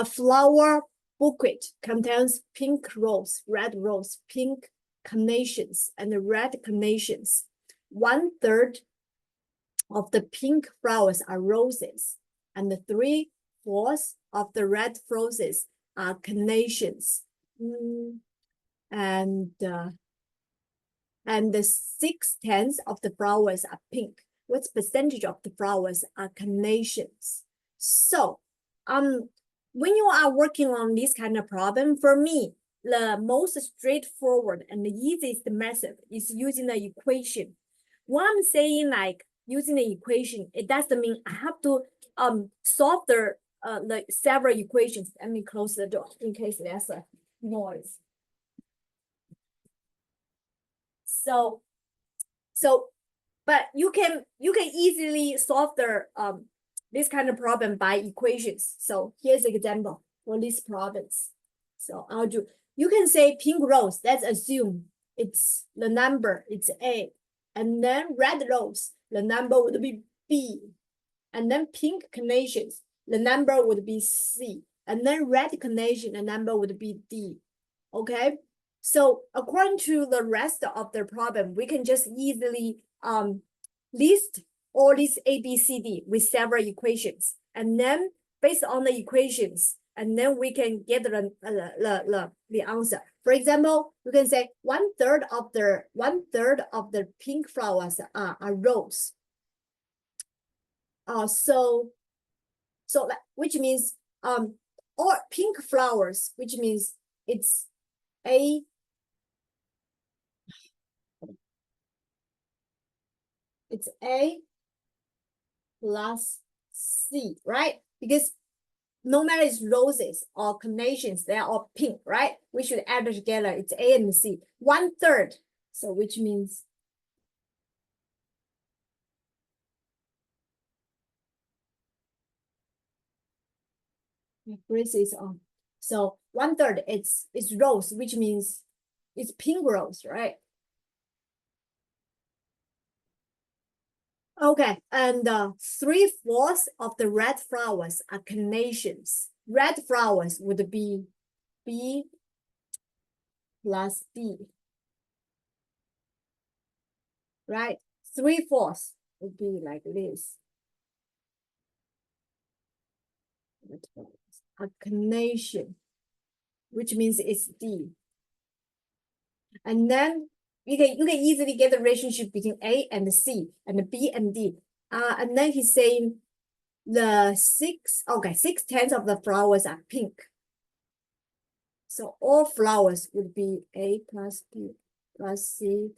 A flower bouquet contains pink rose, red rose, pink carnations, and red carnations. 1/3 of the pink flowers are roses, and 3/4 of the red roses are carnations. And the 6/10 of the flowers are pink. What percentage of the flowers are carnations? So, when you are working on this kind of problem, for me, the most straightforward and the easiest method is using the equation. When I'm saying like using the equation, it doesn't mean I have to solve the several equations. Let me close the door in case there's a noise. But you can easily solve the this kind of problem by equations. So here's an example for these problems. So you can say pink rose, let's assume it's the number, it's A. And then red rose, the number would be B. And then pink carnations, the number would be C. And then red carnation, the number would be D. Okay? So according to the rest of the problem, we can just easily list all these A, B, C, D with several equations. And then based on the equations, and then we can get the answer. For example, we can say 1/3 of the pink flowers are rose. So which means or pink flowers, which means it's A. It's A plus C, right? Because no matter it's roses or carnations, they are all pink, right? We should add it together. It's A and C. 1/3. So which means Grace is on. So 1/3 it's rose, which means it's pink rose, right? Okay, and 3/4 of the red flowers are carnations. Red flowers would be B plus D, right? 3/4 would be like this. A carnation, which means it's D. And then you can easily get the relationship between A and C and B and D. And then he's saying the 6/10 of the flowers are pink. So all flowers would be A plus B plus C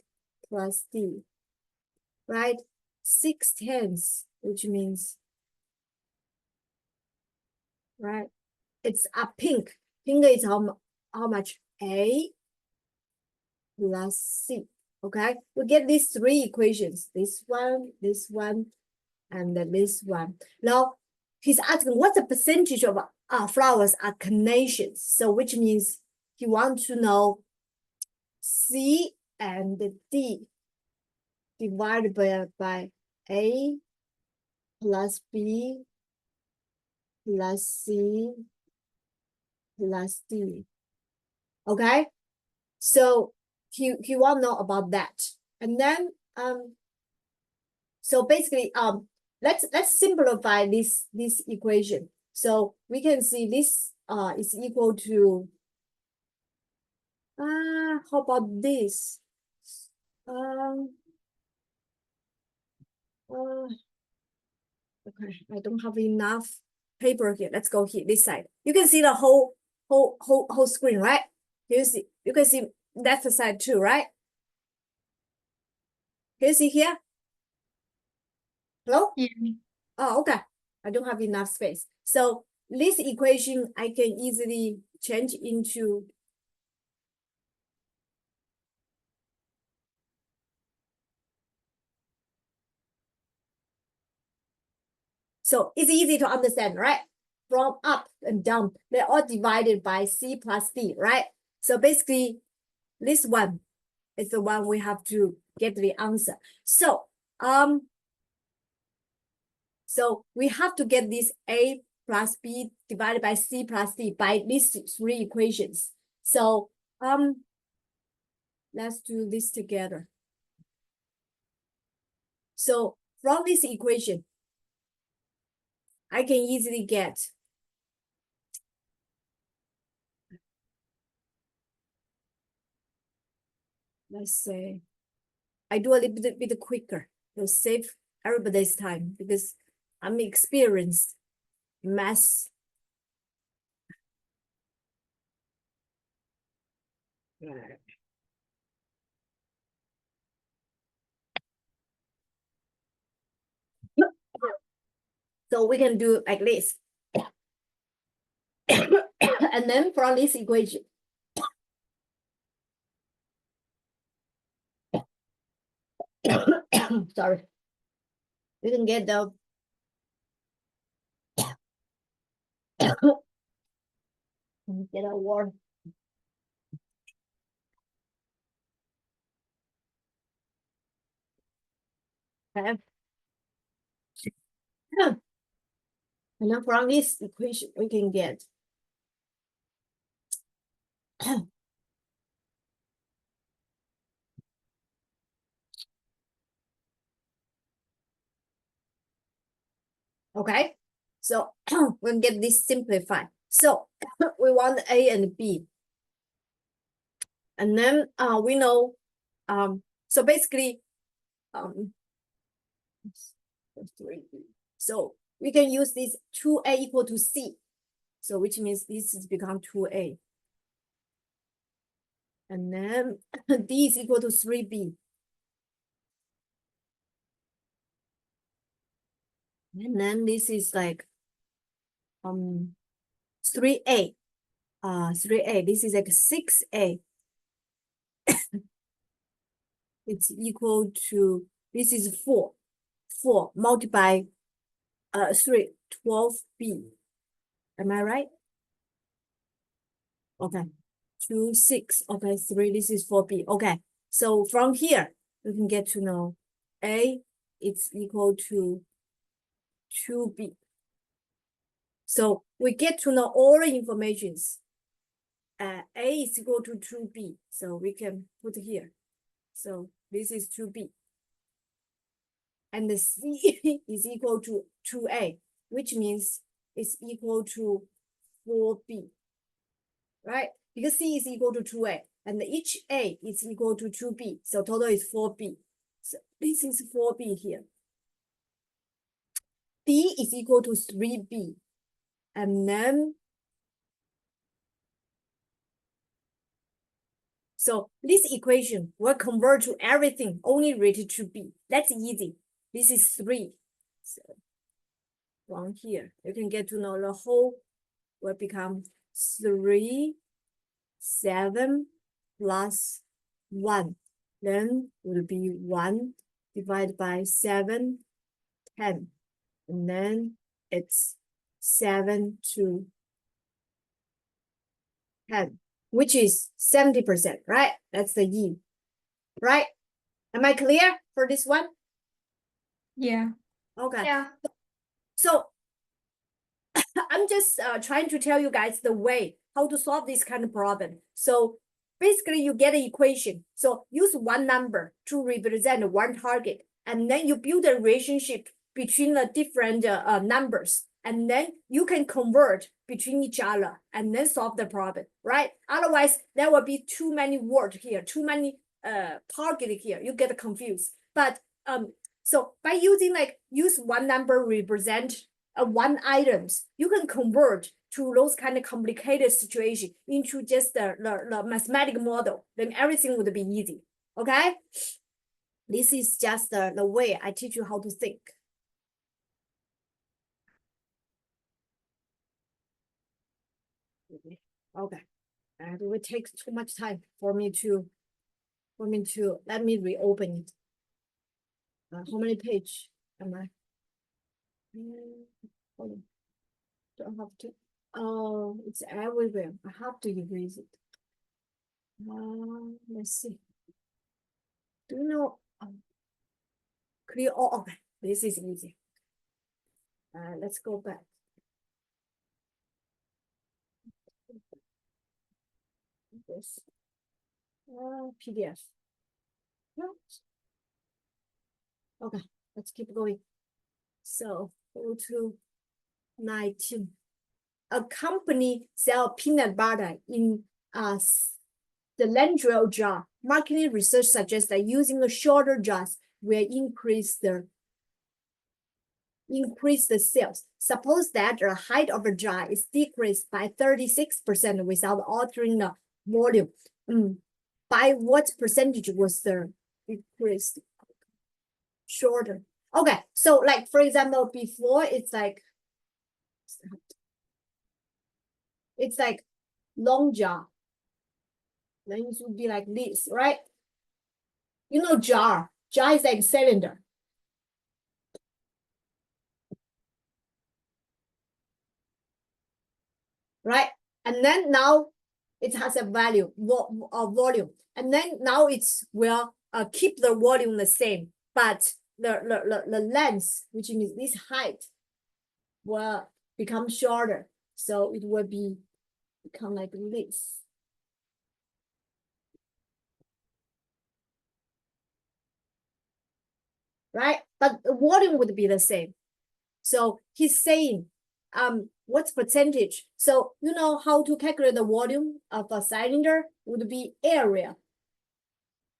plus D, right? 6/10, which means, right? It's a pink. Pink is how much? A plus C. Okay, we get these three equations. This one, and then this one. Now he's asking what's the percentage of flowers are carnations. So which means he wants to know C and D divided by A plus B plus C plus D. Okay, so he want to know about that. And then so basically let's simplify this equation. So we can see this is equal to how about this? Okay, I don't have enough paper here. Let's go here, this side. You can see the whole screen, right? You can see that side too, right? Can you see here? Hello? Yeah. Oh, okay. I don't have enough space. So this equation I can easily change into so it's easy to understand, right? From up and down, they're all divided by C plus D, right? So basically, this one is the one we have to get the answer. So we have to get this A plus B divided by C plus D by these three equations. So let's do this together. So from this equation, I can easily get let's say I do a little bit quicker to save everybody's time because I'm experienced math. So we can do like this. And then from this equation, sorry, we can get the get a word. Okay. And then from this equation, we can get okay. So we'll get this simplified. So we want A and B. And then we know so basically so we can use this 2A equal to C. So which means this is become 2A. And then D is equal to 3B. And then this is like 3A. 3A. This is like 6A. It's equal to this is 4. 4 multiplied 3, 12B. Am I right? Okay. 2, 6. Okay, 3. This is 4B. Okay. So from here, we can get to know A is equal to 2B. So we get to know all the informations. A is equal to 2B. So we can put here. So this is 2B. And the C is equal to 2A, which means it's equal to 4B. Right? Because C is equal to 2A. And each A is equal to 2B. So total is 4B. So this is 4B here. D is equal to 3B. And then, so this equation will convert to everything only related to B. That's easy. This is 3. So from here, you can get to know the whole will become 3, 7 plus 1. Then will be 1 divided by 7, 10. And then it's 7 to 10, which is 70%, right? That's the E, right? Am I clear for this one? Yeah. Okay. Yeah. So I'm just trying to tell you guys the way how to solve this kind of problem. So basically you get an equation. So use one number to represent one target. And then you build a relationship between the different numbers. And then you can convert between each other and then solve the problem, right? Otherwise, there will be too many words here, too many target here. You get confused. But so by using like use one number represent one items, you can convert to those kind of complicated situation into just the mathematical model. Then everything would be easy. Okay. This is just the way I teach you how to think. Okay. And it will take too much time for me to let me reopen it. How many page am I? Hold on. Don't have to. Oh, it's everywhere. I have to erase it. Let's see. Do you know? Clear all. Okay, this is easy. Let's go back. this PDF. No. Okay, let's keep going. So go to 19. A company sell peanut butter in cylindrical jar. Marketing research suggests that using a shorter jars will increase the sales. Suppose that the height of a jar is decreased by 36% without altering the volume. By what percentage was the decreased? Shorter. Okay, so like for example, before it's like long jar. Then it would be like this, right? You know, jar is like cylinder. Right? And then now it has a value, volume. And then now it's will keep the volume the same, but the length, which means this height, will become shorter. So it will become like this. Right? But the volume would be the same. So he's saying, what's percentage? So you know how to calculate the volume of a cylinder would be area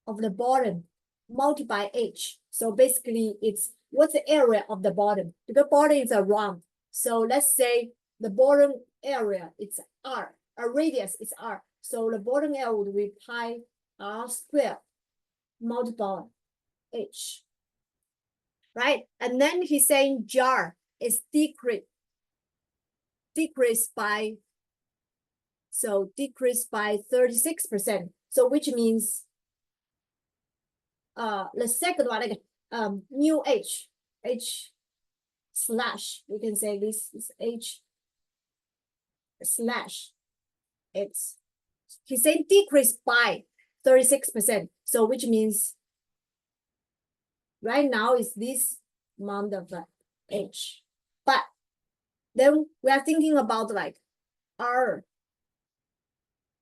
of the bottom multiplied by h. So basically it's what's the area of the bottom, because bottom is a round. So let's say the bottom area it's r, a radius is r. So the bottom area would be pi r squared multiplied h. Right? And then he's saying jar is decreased by 36%. So which means the second one again, mu h slash, we can say this is h slash x. He's saying decrease by 36%. So which means right now is this amount of h. But then we are thinking about like r,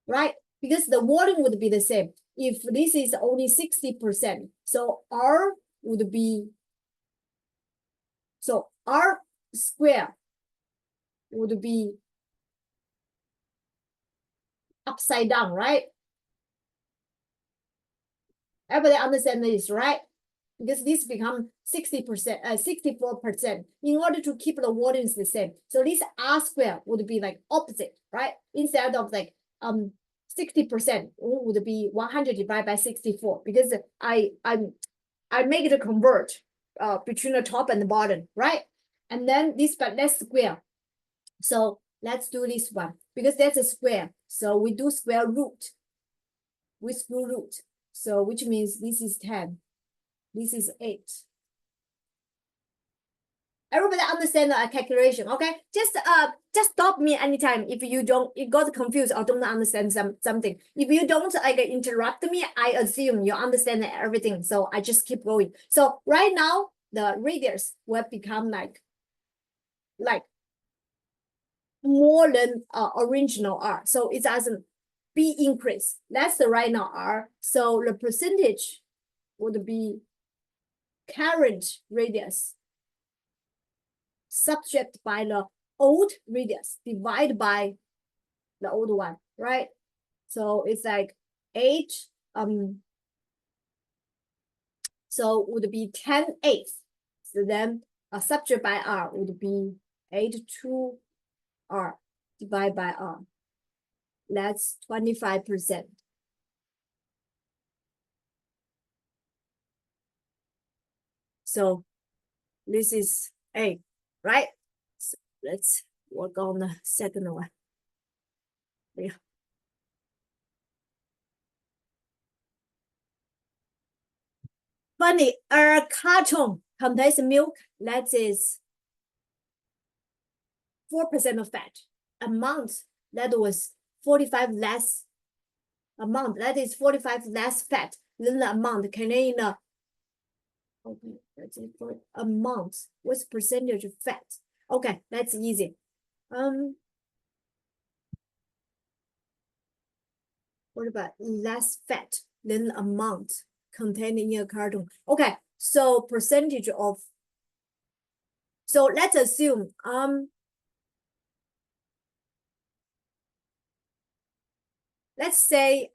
right? Because the volume would be the same. If this is only 60%, so r would be, so r squared would be upside down, right? Everybody understand this, right? Because this becomes 60%, 64%. In order to keep the volumes the same, so this r squared would be like opposite, right? Instead of like 60% would be 100 divided by 64, because I make it a convert between the top and the bottom, right? And then this, but let's square. So let's do this one because that's a square. So we do square root with square root. So which means this is 10. This is 8. Everybody understand the calculation, okay? Just stop me anytime if you got confused or don't understand something. If you don't like interrupt me, I assume you understand everything. So I just keep going. So right now the radius will become like more than original r. So it doesn't be increased. That's the right now r. So the percentage would be current radius subtract by the old radius divided by the old one, right? So it's like 8, so would be 10/8. So then subtract by r would be 8/2r divided by r. That's 25%. So this is A, right? So let's work on the second one. Yeah. Funny, a carton contains milk that is 4% of fat. Amount that was 45 less. Amount that is 45 less fat than the amount contained in the. Okay, that's it for amount. What's percentage of fat? Okay, that's easy. What about less fat than the amount contained in a carton? Okay, so percentage of, so let's assume, let's say,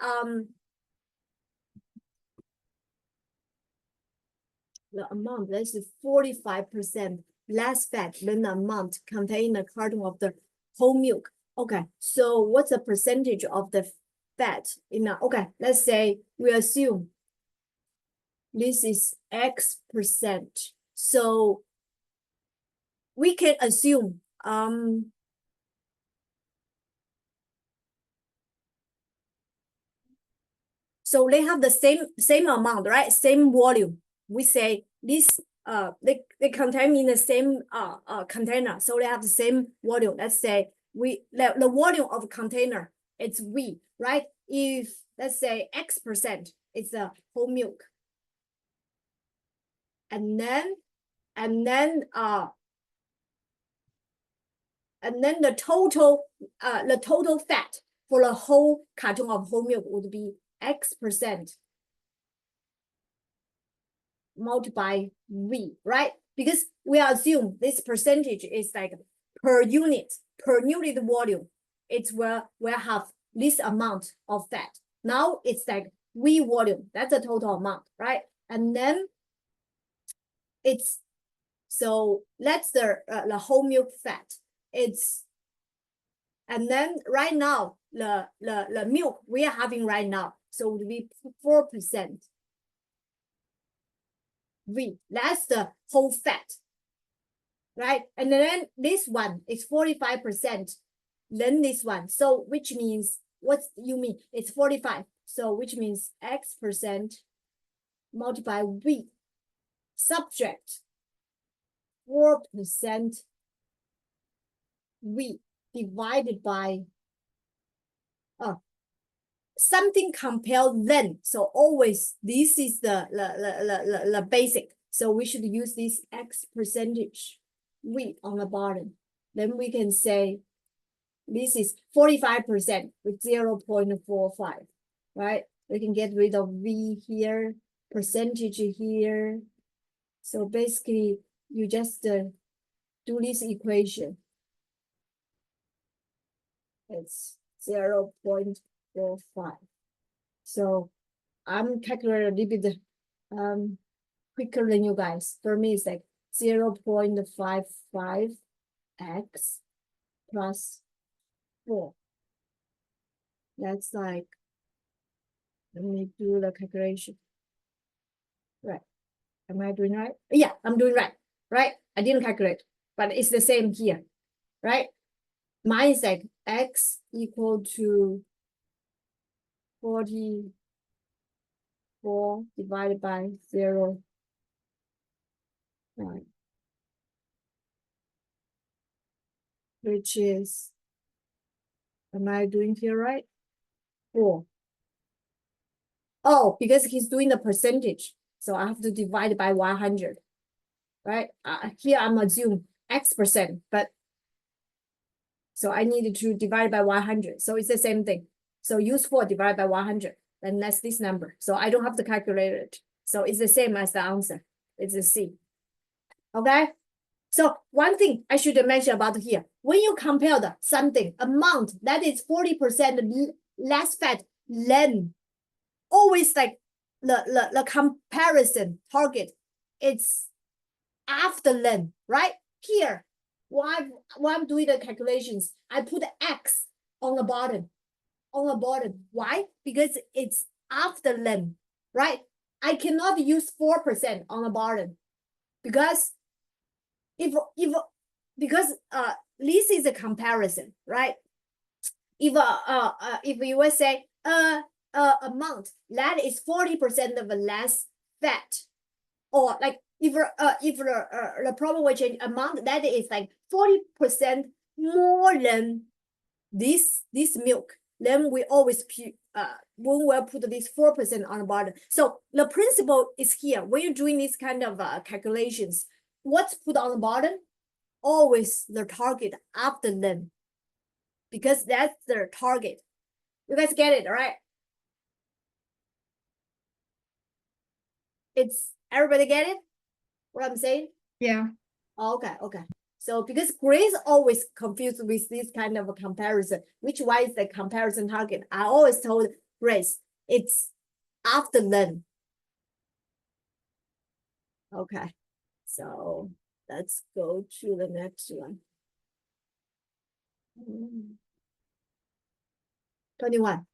the amount, let's say 45% less fat than the amount contained in a carton of the whole milk. Okay, so what's the percentage of the fat in a, okay, let's say we assume this is X%. So we can assume, so they have the same amount, right? Same volume. We say this they contain in the same container, so they have the same volume. Let's say the volume of container it's V, right? If let's say X% is the whole milk, and then the total fat for the whole carton of whole milk would be X% multiplied by V, right? Because we assume this percentage is like per unit volume. It will have this amount of fat. Now it's like V volume, that's the total amount, right? And then it's, so that's the whole milk fat. It's, and then right now, the milk we are having right now, so it would be 4% V. That's the whole fat, right? And then this one is 45%, then this one. So which means, what you mean? It's 45. So which means X% multiplied V, subtract 4% V divided by something compare then. So always this is the basic. So we should use this X% V on the bottom. Then we can say this is 45% with 0.45, right? We can get rid of V here, percentage here. So basically you just do this equation. It's 0.45. So I'm calculating a little bit quicker than you guys. For me, it's like 0.55 x plus 4. That's like, let me do the calculation. Right. Am I doing right? Yeah, I'm doing right. Right? I didn't calculate, but it's the same here. Right? Mine is like x equal to 44 divided by 0. Right. Which is, am I doing here right? 4. Oh, because he's doing the percentage. So I have to divide by 100. Right? Here I'm assuming X%, but so I needed to divide by 100. So it's the same thing. So use 4 divided by 100. Then that's this number. So I don't have to calculate it. So it's the same as the answer. It's a C. Okay? So one thing I should mention about here, when you compare the something amount that is 40% less fat, then always like the comparison target, it's after then, right? Here, while I'm doing the calculations, I put X on the bottom. Why? Because it's after then, right? I cannot use 4% on the bottom because because this is a comparison, right? If you would say amount that is 40% of less fat, or like if the problem will change amount that is like 40% more than this milk, then we always when we put this 4% on the bottom. So the principle is here. When you're doing these kind of calculations, what's put on the bottom? Always the target after them, because that's their target. You guys get it, right? It's everybody get it? What I'm saying? Yeah. Okay, okay. So because Grace always confused with this kind of a comparison, which one is the comparison target? I always told Grace it's after learn. Okay, so let's go to the next one. 21.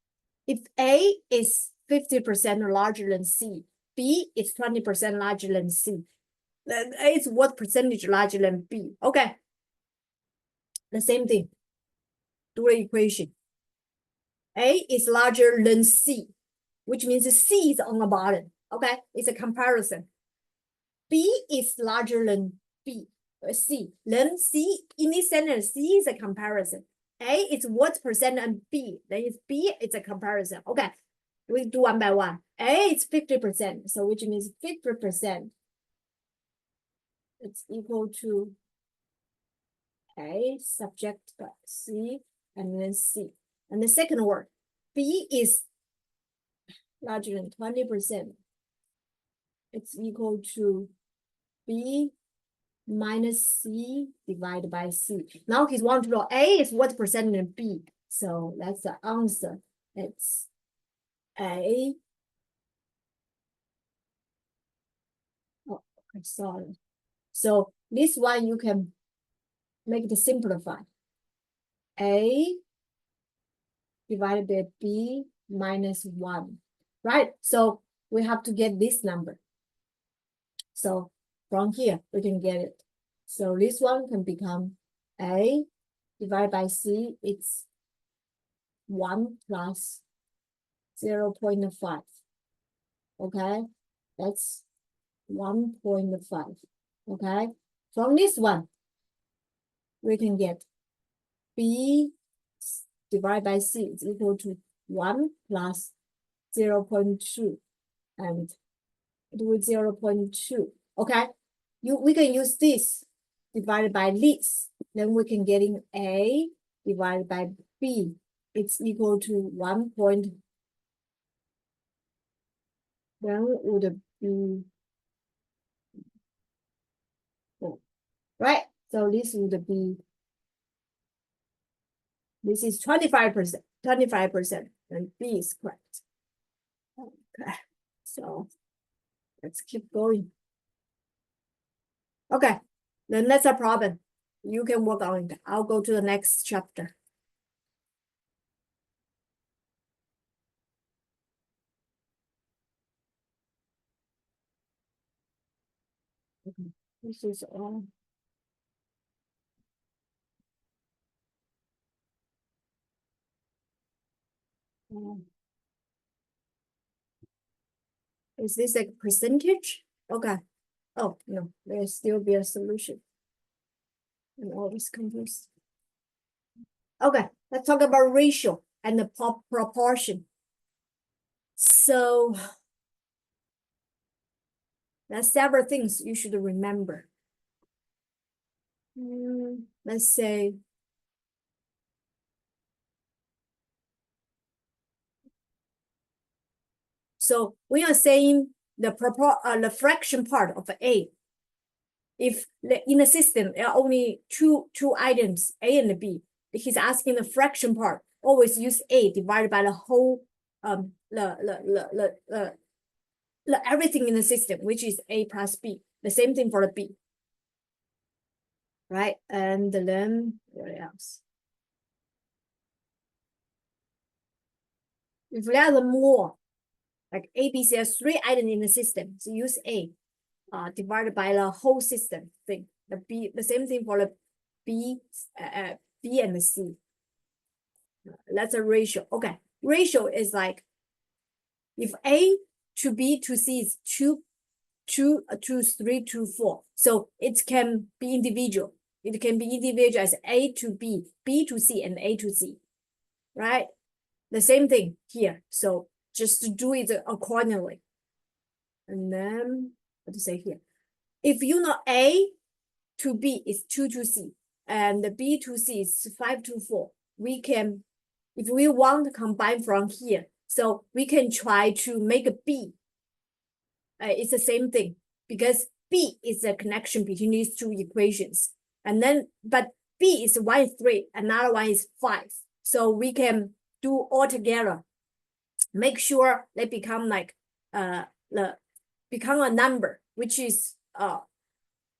If A is 50% larger than C, B is 20% larger than C, then A is what percentage larger than B? Okay, the same thing. Do the equation. A is larger than C, which means C is on the bottom. Okay, it's a comparison. B is larger than C. Then C, in this sentence, C is a comparison. A is what percent and B, then it's B, it's a comparison. Okay, we do one by one. A is 50%, so which means 50%. It's equal to A subject by C and then C. And the second word, B is larger than 20%. It's equal to B minus C divided by C. Now he's want to know A is what percent in B. So that's the answer. It's A. Oh, okay, sorry. So this one you can make it simplify. A divided by B minus 1. Right? So we have to get this number. So from here, we can get it. So this one can become A divided by C. It's 1 plus 0.5. Okay, that's 1.5. Okay, from this one, we can get B divided by C is equal to 1 plus 0.2 and do 0.2. Okay, we can use this divided by this. Then we can get in A divided by B. It's equal to 1. Then would be 4. Right? So this would be, this is 25%. 25%. And B is correct. Okay. So let's keep going. Okay. Then that's a problem. You can work on it. I'll go to the next chapter. Okay. This is all. Is this a percentage? Okay. Oh, no, there'll still be a solution. I'm always confused. Okay, let's talk about ratio and the proportion. So there's several things you should remember. Let's say so we are saying the fraction part of A. If in the system there are only two items, A and B, he's asking the fraction part. Always use A divided by the whole everything in the system, which is A plus B. The same thing for the B. Right? And then what else? If there are more, like A, B, C, has 3 items in the system, so use A divided by the whole system thing. The B, the same thing for the B, B and the C. That's a ratio. Okay, ratio is like if A to B to C is 2, 3, 2, 4. So it can be individual. It can be individual as A to B, B to C, and A to C. Right? The same thing here. So just do it accordingly. And then what to say here? If you know A to B is 2 to C and the B to C is 5 to 4, we can, if we want to combine from here, so we can try to make a B it's the same thing because B is the connection between these two equations. And then, but B is 1 is 3, another one is 5. So we can do all together. Make sure they become like become a number, which is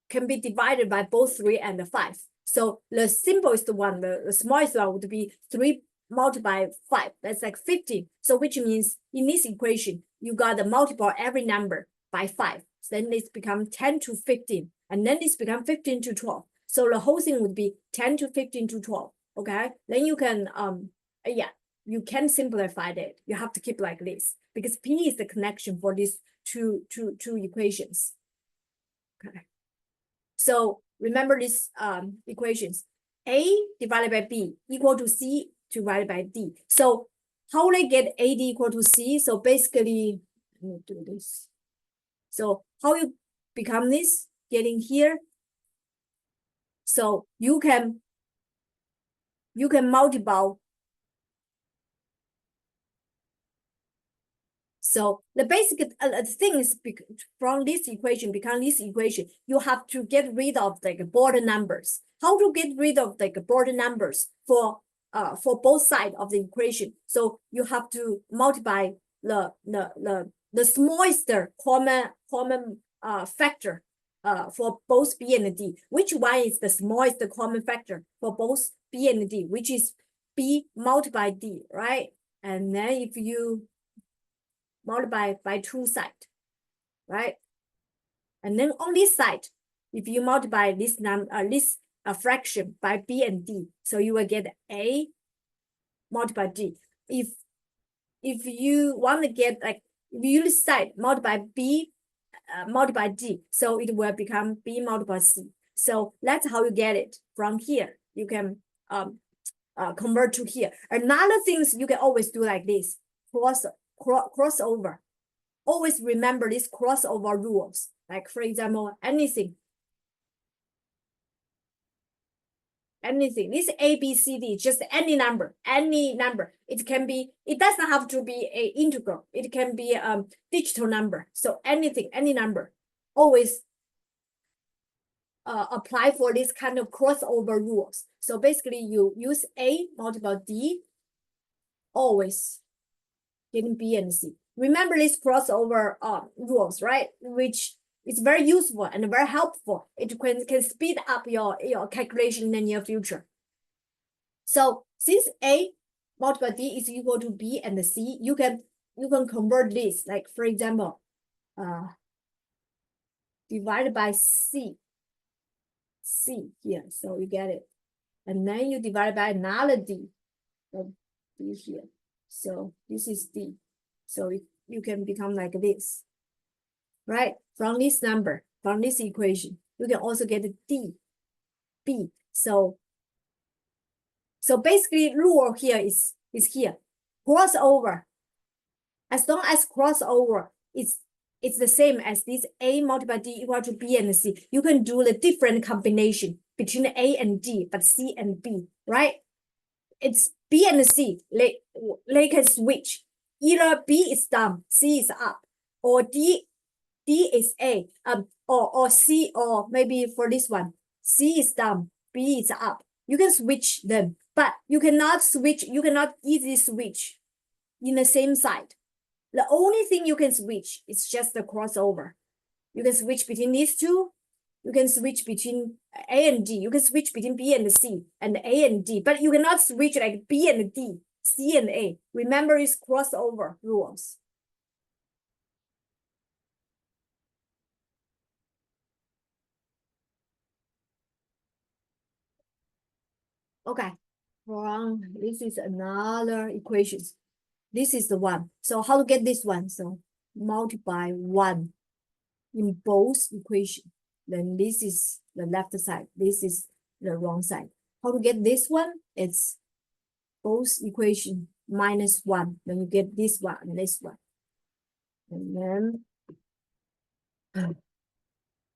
can be divided by both 3 and 5. So the simplest one, the smallest one would be 3 multiplied by 5. That's like 15. So which means in this equation, you got to multiply every number by 5. So then this become 10 to 15. And then this become 15 to 12. So the whole thing would be 10 to 15 to 12. Okay. Then you can, you can simplify it. You have to keep like this because P is the connection for these two equations. Okay. So remember these equations. A divided by B equal to C divided by D. So how will I get AD equal to C? So basically, let me do this. So how you become this? Getting here. So you can multiply. So the basic thing is from this equation become this equation, you have to get rid of like border numbers. How to get rid of like border numbers for both sides of the equation? So you have to multiply the smallest common factor for both B and D. Which one is the smallest common factor for both B and D? Which is B multiplied D, right? And then if you multiply by 2 sides, right? And then on this side, if you multiply this fraction by B and D, so you will get A multiply D. If you want to get like, if you use side multiply B multiply D, so it will become B multiply C. So that's how you get it from here. You can convert to here. Another things you can always do like this, crossover. Always remember these crossover rules. Like for example, anything. This A, B, C, D, just any number. It can be, it doesn't have to be a integral. It can be a digital number. So anything, any number, always apply for this kind of crossover rules. So basically you use A multiple D, always getting B and C. Remember these crossover rules, right? Which is very useful and very helpful. It can speed up your calculation in the near future. So since A multiple D is equal to B and C, you can convert this, like for example, divided by C here, so you get it. And then you divide by another D, D here. So this is D. So you can become like this, right? From this number, from this equation, you can also get D, B. So basically rule here is here. Crossover. As long as crossover it's the same as this A multiplied D equal to B and C, you can do the different combination between A and D, but C and B, right? It's B and C, they can switch. Either B is down, C is up, or D is A, or C, or maybe for this one, C is down, B is up. You can switch them, but you cannot easily switch in the same side. The only thing you can switch is just the crossover. You can switch between these two. You can switch between A and D. You can switch between B and C and A and D, but you cannot switch like B and D, C and A. Remember these crossover rules. Okay, this is another equations. This is the one. So how to get this one? So multiply 1 in both equations. Then this is the left side. This is the wrong side. How to get this one? It's both equation minus 1. Then you get this one and this one. And then,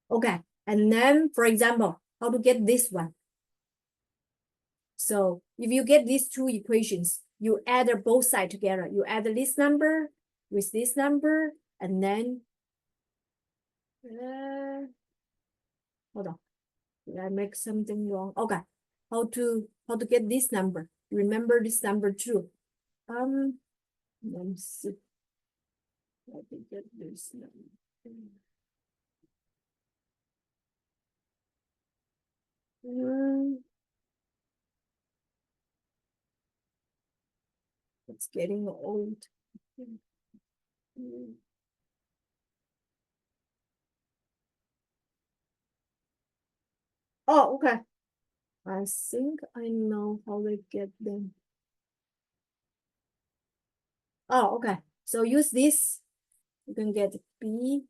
okay. And then, for example, how to get this one? So if you get these two equations, you add both sides together. You add this number with this number, and then Hold on. Did I make something wrong? Okay. How to get this number? Remember this number too. Let me see. How to get this number? It's getting old. Oh, okay. I think I know how to get them. Oh, okay. So use this. You can get B.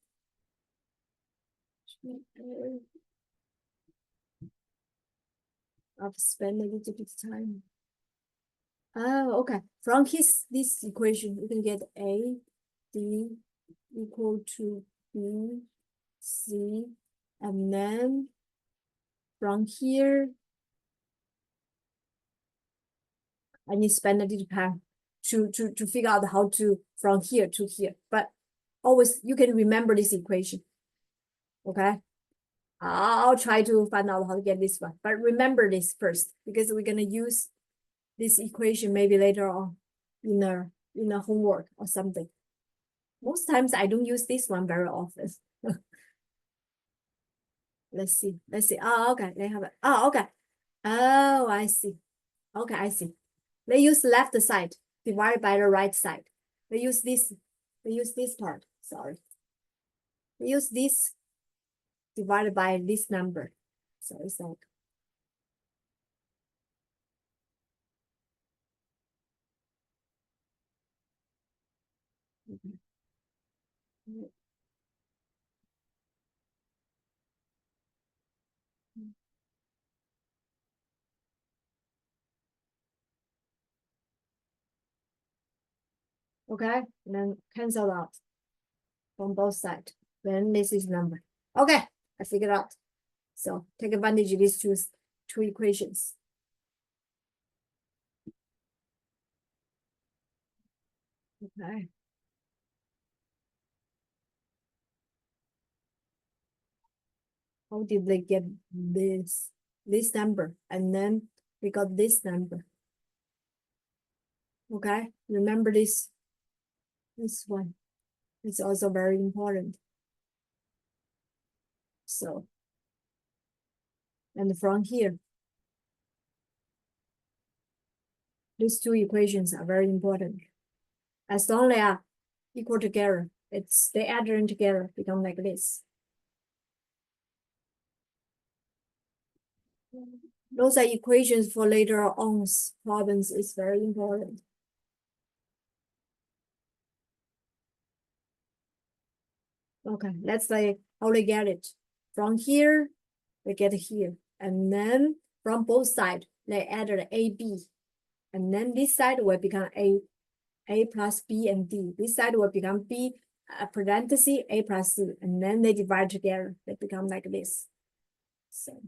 I've spent a little bit of time. Oh, okay. From this equation, you can get A, D equal to B, C, and then from here, I need to spend a little time to figure out how to from here to here. But always you can remember this equation. Okay. I'll try to find out how to get this one. But remember this first because we're gonna use this equation maybe later on in a homework or something. Most times I don't use this one very often. Let's see. Oh, okay. They have it. Oh, okay. Oh, I see. Okay, I see. They use left side divided by the right side. They use this part. Sorry. They use this divided by this number. So it's like okay, and then cancel out from both sides. Then this is number. Okay, I figured out. So take advantage of these two equations. Okay. How did they get this number? And then we got this number. Okay, remember this one. It's also very important. So, and from here, these two equations are very important. As long as they are equal together, they add them together, become like this. Those are equations for later on problems. Is very important. Okay, let's say how they get it. From here, they get here. And then from both sides, they added AB. And then this side will become A plus B and D. This side will become B, parenthesis, A plus C. And then they divide together. They become like this. So.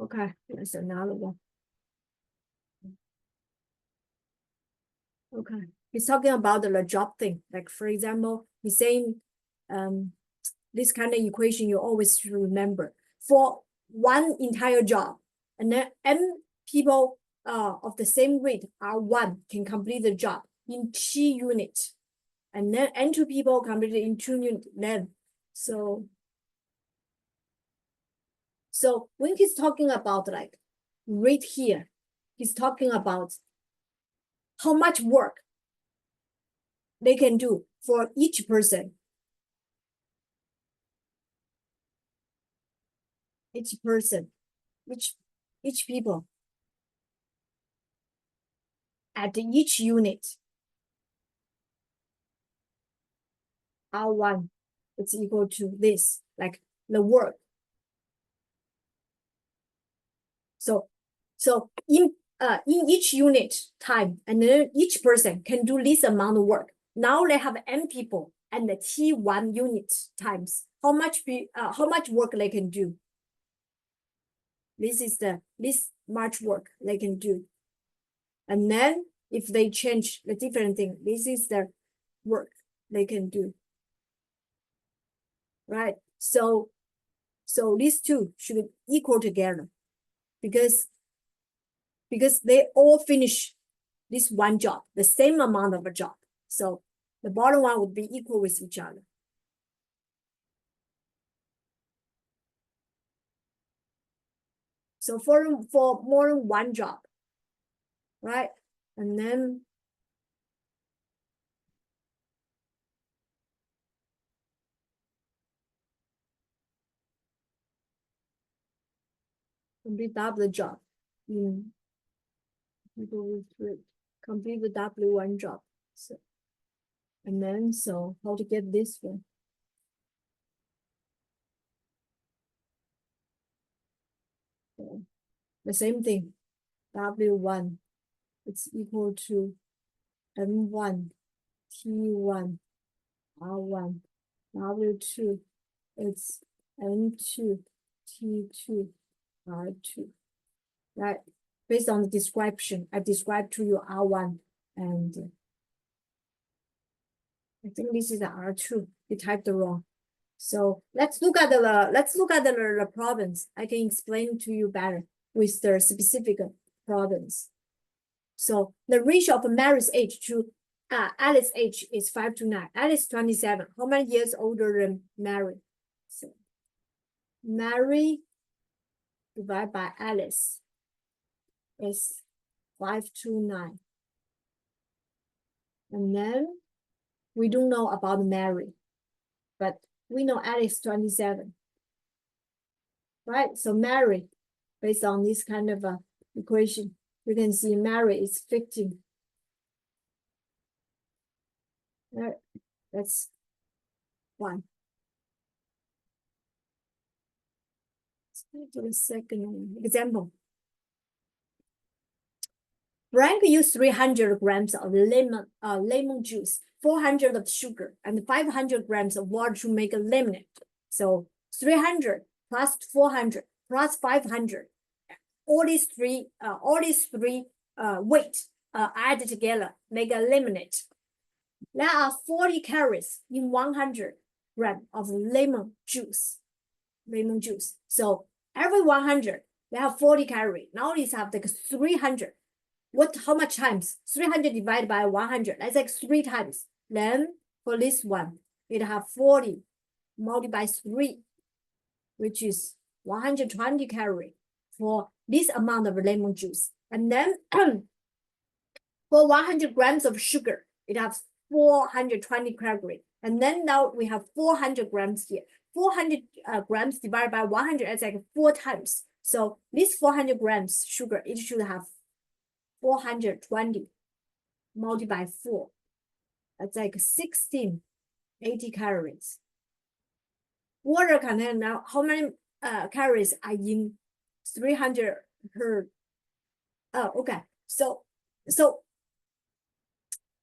Okay, that's another one. Okay, he's talking about the job thing. Like for example, he's saying, this kind of equation you always should remember for one entire job, and then n people of the same weight R1 can complete the job in T unit, and then n2 people complete it in 2 unit. Then so when he's talking about like right here, he's talking about how much work they can do for each person. Each person, each people at each unit. R1 it's equal to this, like the work. So in each unit time, and then each person can do this amount of work. Now they have n people and the T1 unit times how much work they can do. This is this much work they can do. And then if they change the different thing, this is the work they can do. Right? So these two should equal together because they all finish this one job, the same amount of a job. So the bottom one would be equal with each other. So for more than one job, right? And then complete double job in complete the W1 job. So and then so how to get this one? So the same thing. W1 it's equal to M1 T1 R1 W2 it's N2 T2 R2, right? Based on the description, I described to you R1 and I think this is the R2. You typed it wrong. So let's look at the problems. I can explain to you better with the specific problems. So the ratio of Mary's age to Alice's age is 5 to 9. Alice 27. How many years older than Mary? So Mary divided by Alice is 5 to 9. And then we don't know about Mary, but we know Alice 27. Right? So Mary, based on this kind of equation, you can see Mary is 15. Right? That's one. Let's go to the second example. Frank used 300 grams of lemon juice, 400 of sugar, and 500 grams of water to make a lemonade. So 300 plus 400 plus 500, all these three weight added together make a lemonade. There are 40 calories in 100 grams of lemon juice. So every 100 they have 40 calories. Now these have like 300. How much times? 300 divided by 100. That's like 3 times. Then for this one, it have 40 multiplied by 3, which is 120 calories for this amount of lemon juice. And then for 100 grams of sugar, it has 420 calories. And then now we have 400 grams here. 400 grams divided by 100 is like 4 times. So this 400 grams sugar, it should have 420 multiplied by 4. That's like 1680 calories. Water content now, how many calories are in 300 per? Oh, okay. So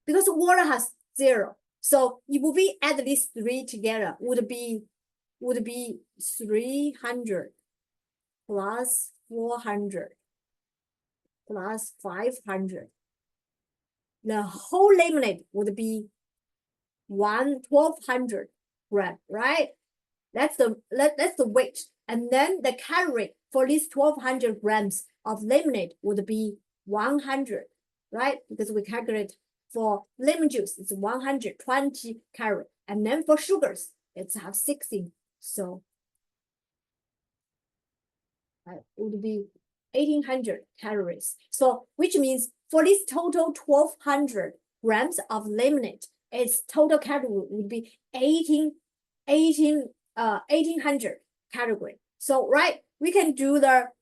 because water has 0, so if we add these 3 together, would be 300 plus 400 plus 500. The whole lemonade would be 1200 grams, right? That's the weight. And then the calorie for these 1200 grams of lemonade would be 100, right? Because we calculate for lemon juice, it's 120 calories. And then for sugars, it's have 16. So it would be 1800 calories. So which means for this total 1200 grams of lemonade, its total calorie would be 1800 calorie. So right, we can do the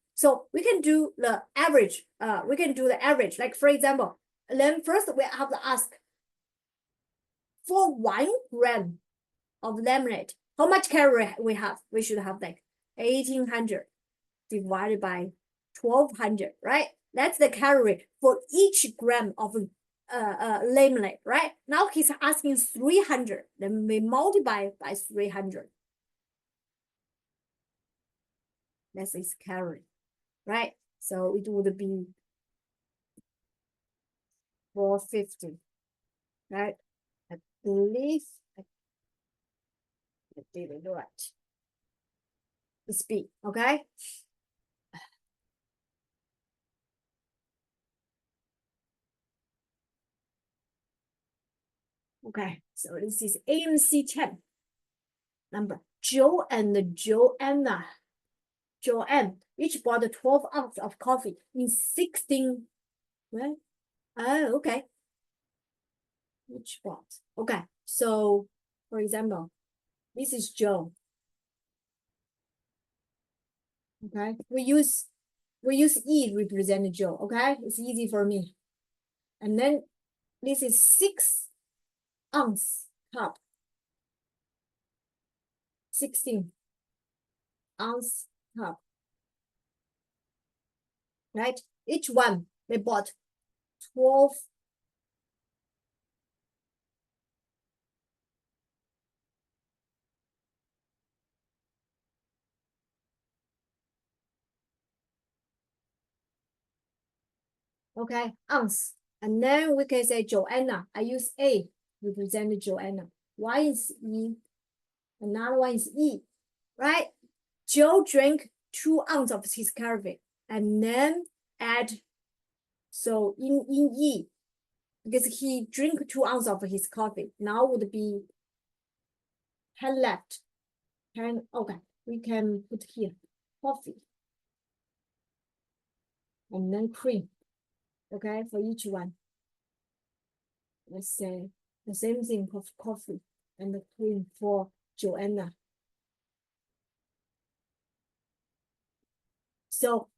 average. We can do the average. Like for example, then first we have to ask for 1 gram of lemonade, how much calorie we have? We should have like 1800 divided by 1200, right? That's the calorie for each gram of lemonade, right? Now he's asking 300, then we multiply by 300. That's his calorie, right? So it would be 450, right? I believe I did it right. The speed, okay? Okay, so this is AMC10 number. Joe and Joanna. Joanne each bought 12 ounces of coffee in 16, right? Oh, okay. Each bought. Okay, so for example, this is Joe. Okay, we use E to represent Joe. Okay, it's easy for me. And then this is 6-ounce cup. 16-ounce cup. Right? Each one they bought 12. Okay, ounce. And then we can say Joanna. I use A represent Joanna. Why is E? Another one is E, right? Joe drank 2 ounces of his coffee and then add, so in E, because he drank 2 ounces of his coffee, now would be 10 left. 10, okay, we can put here coffee and then cream, okay, for each one. Let's say the same thing for coffee and the cream for Joanna. So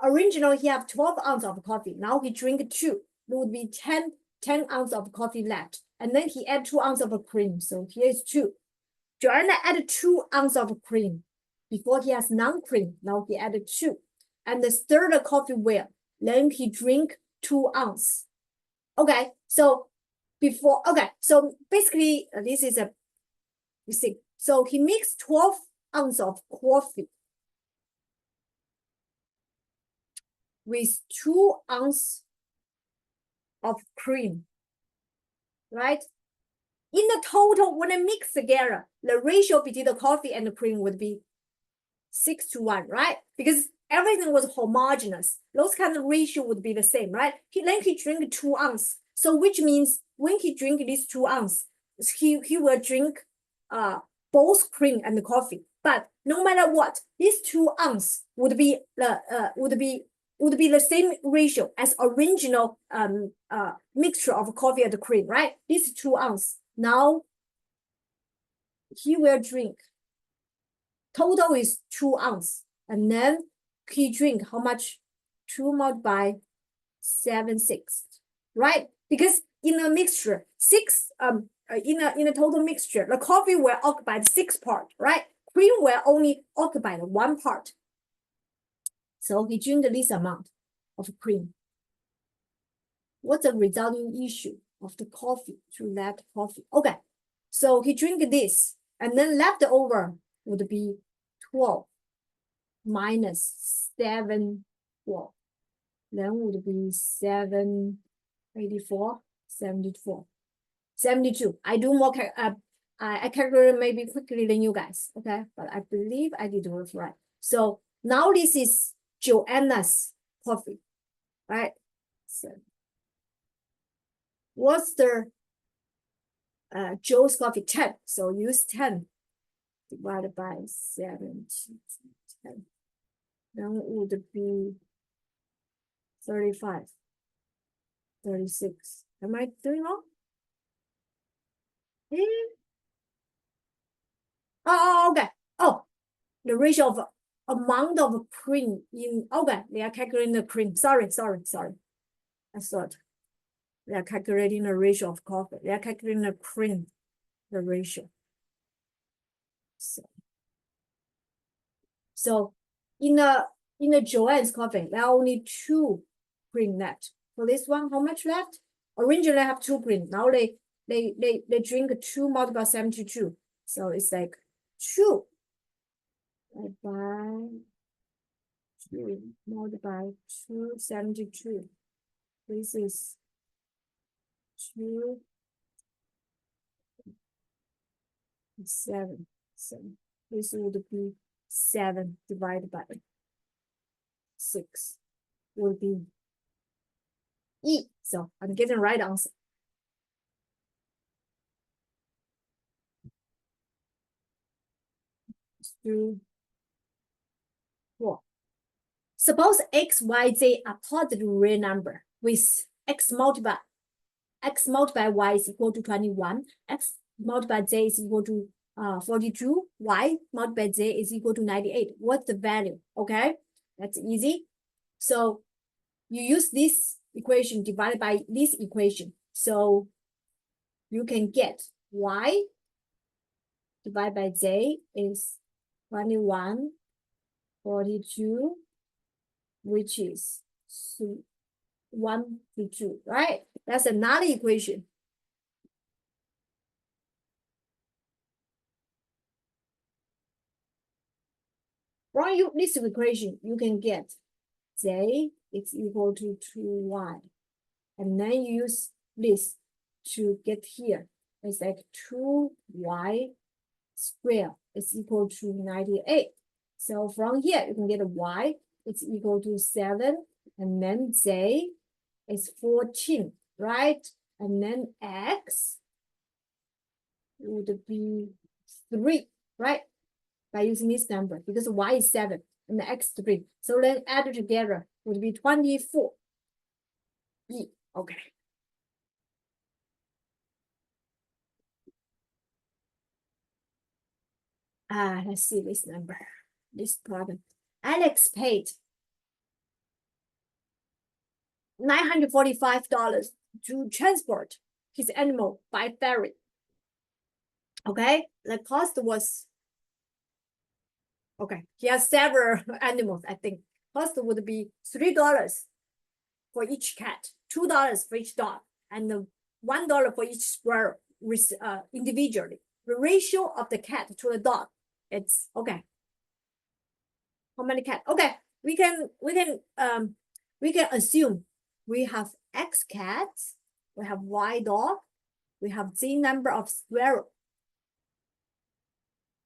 originally he have 12 ounces of coffee. Now he drink 2. There would be 10 ounces of coffee left. And then he add 2 ounces of cream. So here is 2. Joanna added 2 ounces of cream. Before he has non-cream. Now he added 2. And the stir the coffee well. Then he drink 2 ounces. Okay, so before, okay, so basically this is a, you see, so he mixed 12 ounces of coffee with 2 ounces of cream, right? In the total, when I mix together, the ratio between the coffee and the cream would be 6:1, right? Because everything was homogeneous. Those kind of ratio would be the same, right? Then he drink 2 ounces. So which means when he drink these 2 ounces, he will drink both cream and coffee. But no matter what, these 2 ounces would be the same ratio as original mixture of coffee and cream, right? This 2 ounces. Now he will drink. Total is 2 ounces. And then he drink how much? 2 multiplied by 7/6, right? Because in a mixture, in a total mixture, the coffee will occupy 6 parts, right? Cream will only occupy 1 part. So he drink this amount of cream. What's the resulting issue of the coffee to that coffee? Okay, so he drink this, and then left over would be 12 minus 7, 12. Then would be 784, 74, 72. I do more, I calculate maybe quickly than you guys, okay? But I believe I did it right. So now this is Joanna's coffee, right? So what's the Joe's coffee? 10. So use 10 divided by 7, 10. Then it would be 35, 36. Am I doing wrong? Oh, okay. Oh, the ratio of amount of cream in, okay, they are calculating the cream. Sorry. I thought they are calculating the ratio of coffee. They are calculating the cream, the ratio. So in the Joanne's coffee, there are only 2 cream left. For this one, how much left? Originally I have 2 cream. Now they drink 2 multiplied by 72. So it's like 2 by 2 multiplied by 272. This is 2, 7. So this would be 7 divided by 6 would be E. So I'm getting the right answer. Two, 4. Suppose x, y, z are positive real number with x multiplied y is equal to 21, x multiplied z is equal to 42, y multiplied z is equal to 98. What's the value? Okay, that's easy. So you use this equation divided by this equation. So you can get y divided by z is 21, 42, which is 1 to 2, right? That's another equation. From this equation, you can get z is equal to 2y. And then you use this to get here. It's like 2y squared is equal to 98. So from here, you can get y is equal to 7. And then z is 14, right? And then x would be 3, right? By using this number, because y is 7 and the x 3. So then added together would be 24. E. Okay. Let's see this number, this problem. Alex paid $945 to transport his animal by ferry. Okay, the cost was, okay, he has several animals, I think. Cost would be $3 for each cat, $2 for each dog, and $1 for each squirrel with individually. The ratio of the cat to the dog, it's okay. How many cats? Okay, we can assume we have X cats, we have Y dog, we have Z number of squirrel.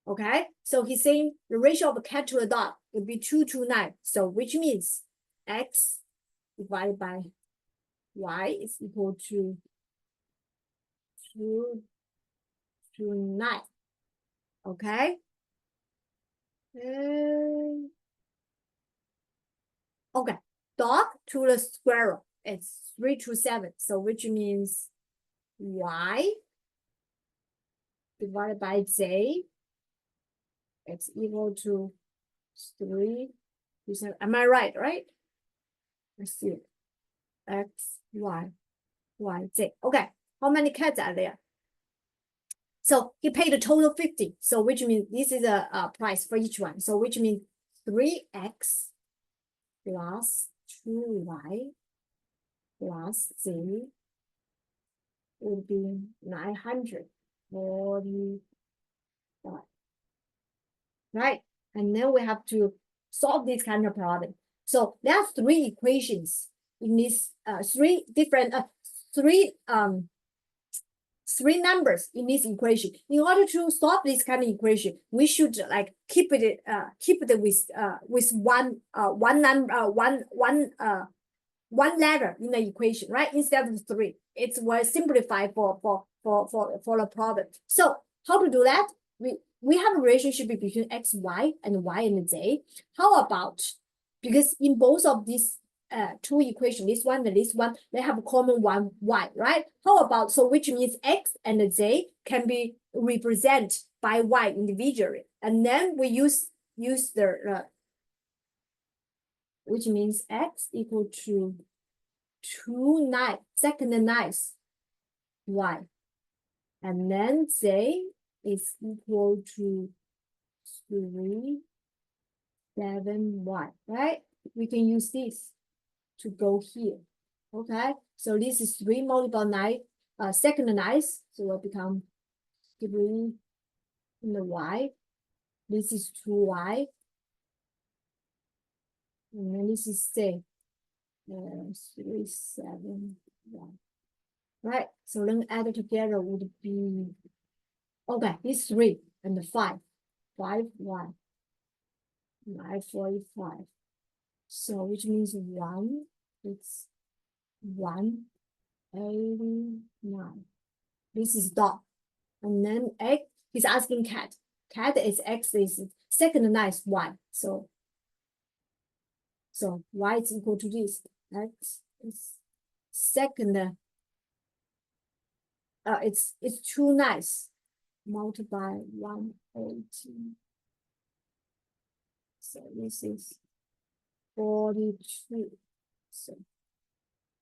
Okay, so he's saying the ratio of a cat to a dog would be 2 to 9. So which means X divided by Y is equal to 2 to 9. Okay. Okay, dog to the squirrel, it's 3 to 7. So which means Y divided by Z, it's equal to 3 to 7. Am I right, right? Let's see. X, Y, Y, Z. Okay, how many cats are there? So he paid a total 50. So which means this is a price for each one. So which means 3x plus 2y plus z would be 945. Right? And then we have to solve this kind of problem. So there are 3 equations in this three numbers in this equation. In order to solve this kind of equation, we should like keep it with one letter in the equation, right? Instead of 3. It's well simplified for the problem. So how to do that? We have a relationship between x, y, and y and z. How about, because in both of these 2 equations, this one and this one, they have a common one y, right? How about, so which means x and z can be represented by y individually, and then we use the which means x equal to 2 9 second ninth y, and then z is equal to 3 7 y, right? We can use this to go here. Okay, so this is 3 multiplied 9 second ninth, so it will become 3 in the y. This is 2y, and then this is say 3 7 1. right? So then add together would be, okay, it's 3 and 5. 5, 1, 945. So which means 1, it's 189. This is dog. And then egg, he's asking cat. Cat is X is second line is Y. So Y is equal to this. X is second, it's 2 nice. Multiply 180. So this is 42. So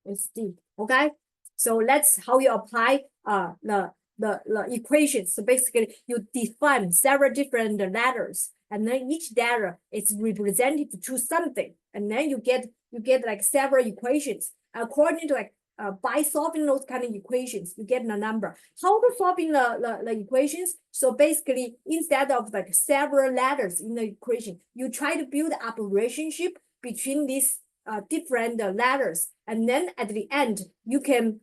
it's D. Okay. So that's how you apply the equations. So basically you define several different letters, and then each letter is represented to something, and then you get like several equations according to like by solving those kind of equations, you get the number. How to solving the equations? So basically, instead of like several letters in the equation, you try to build up a relationship between these different letters, and then at the end you can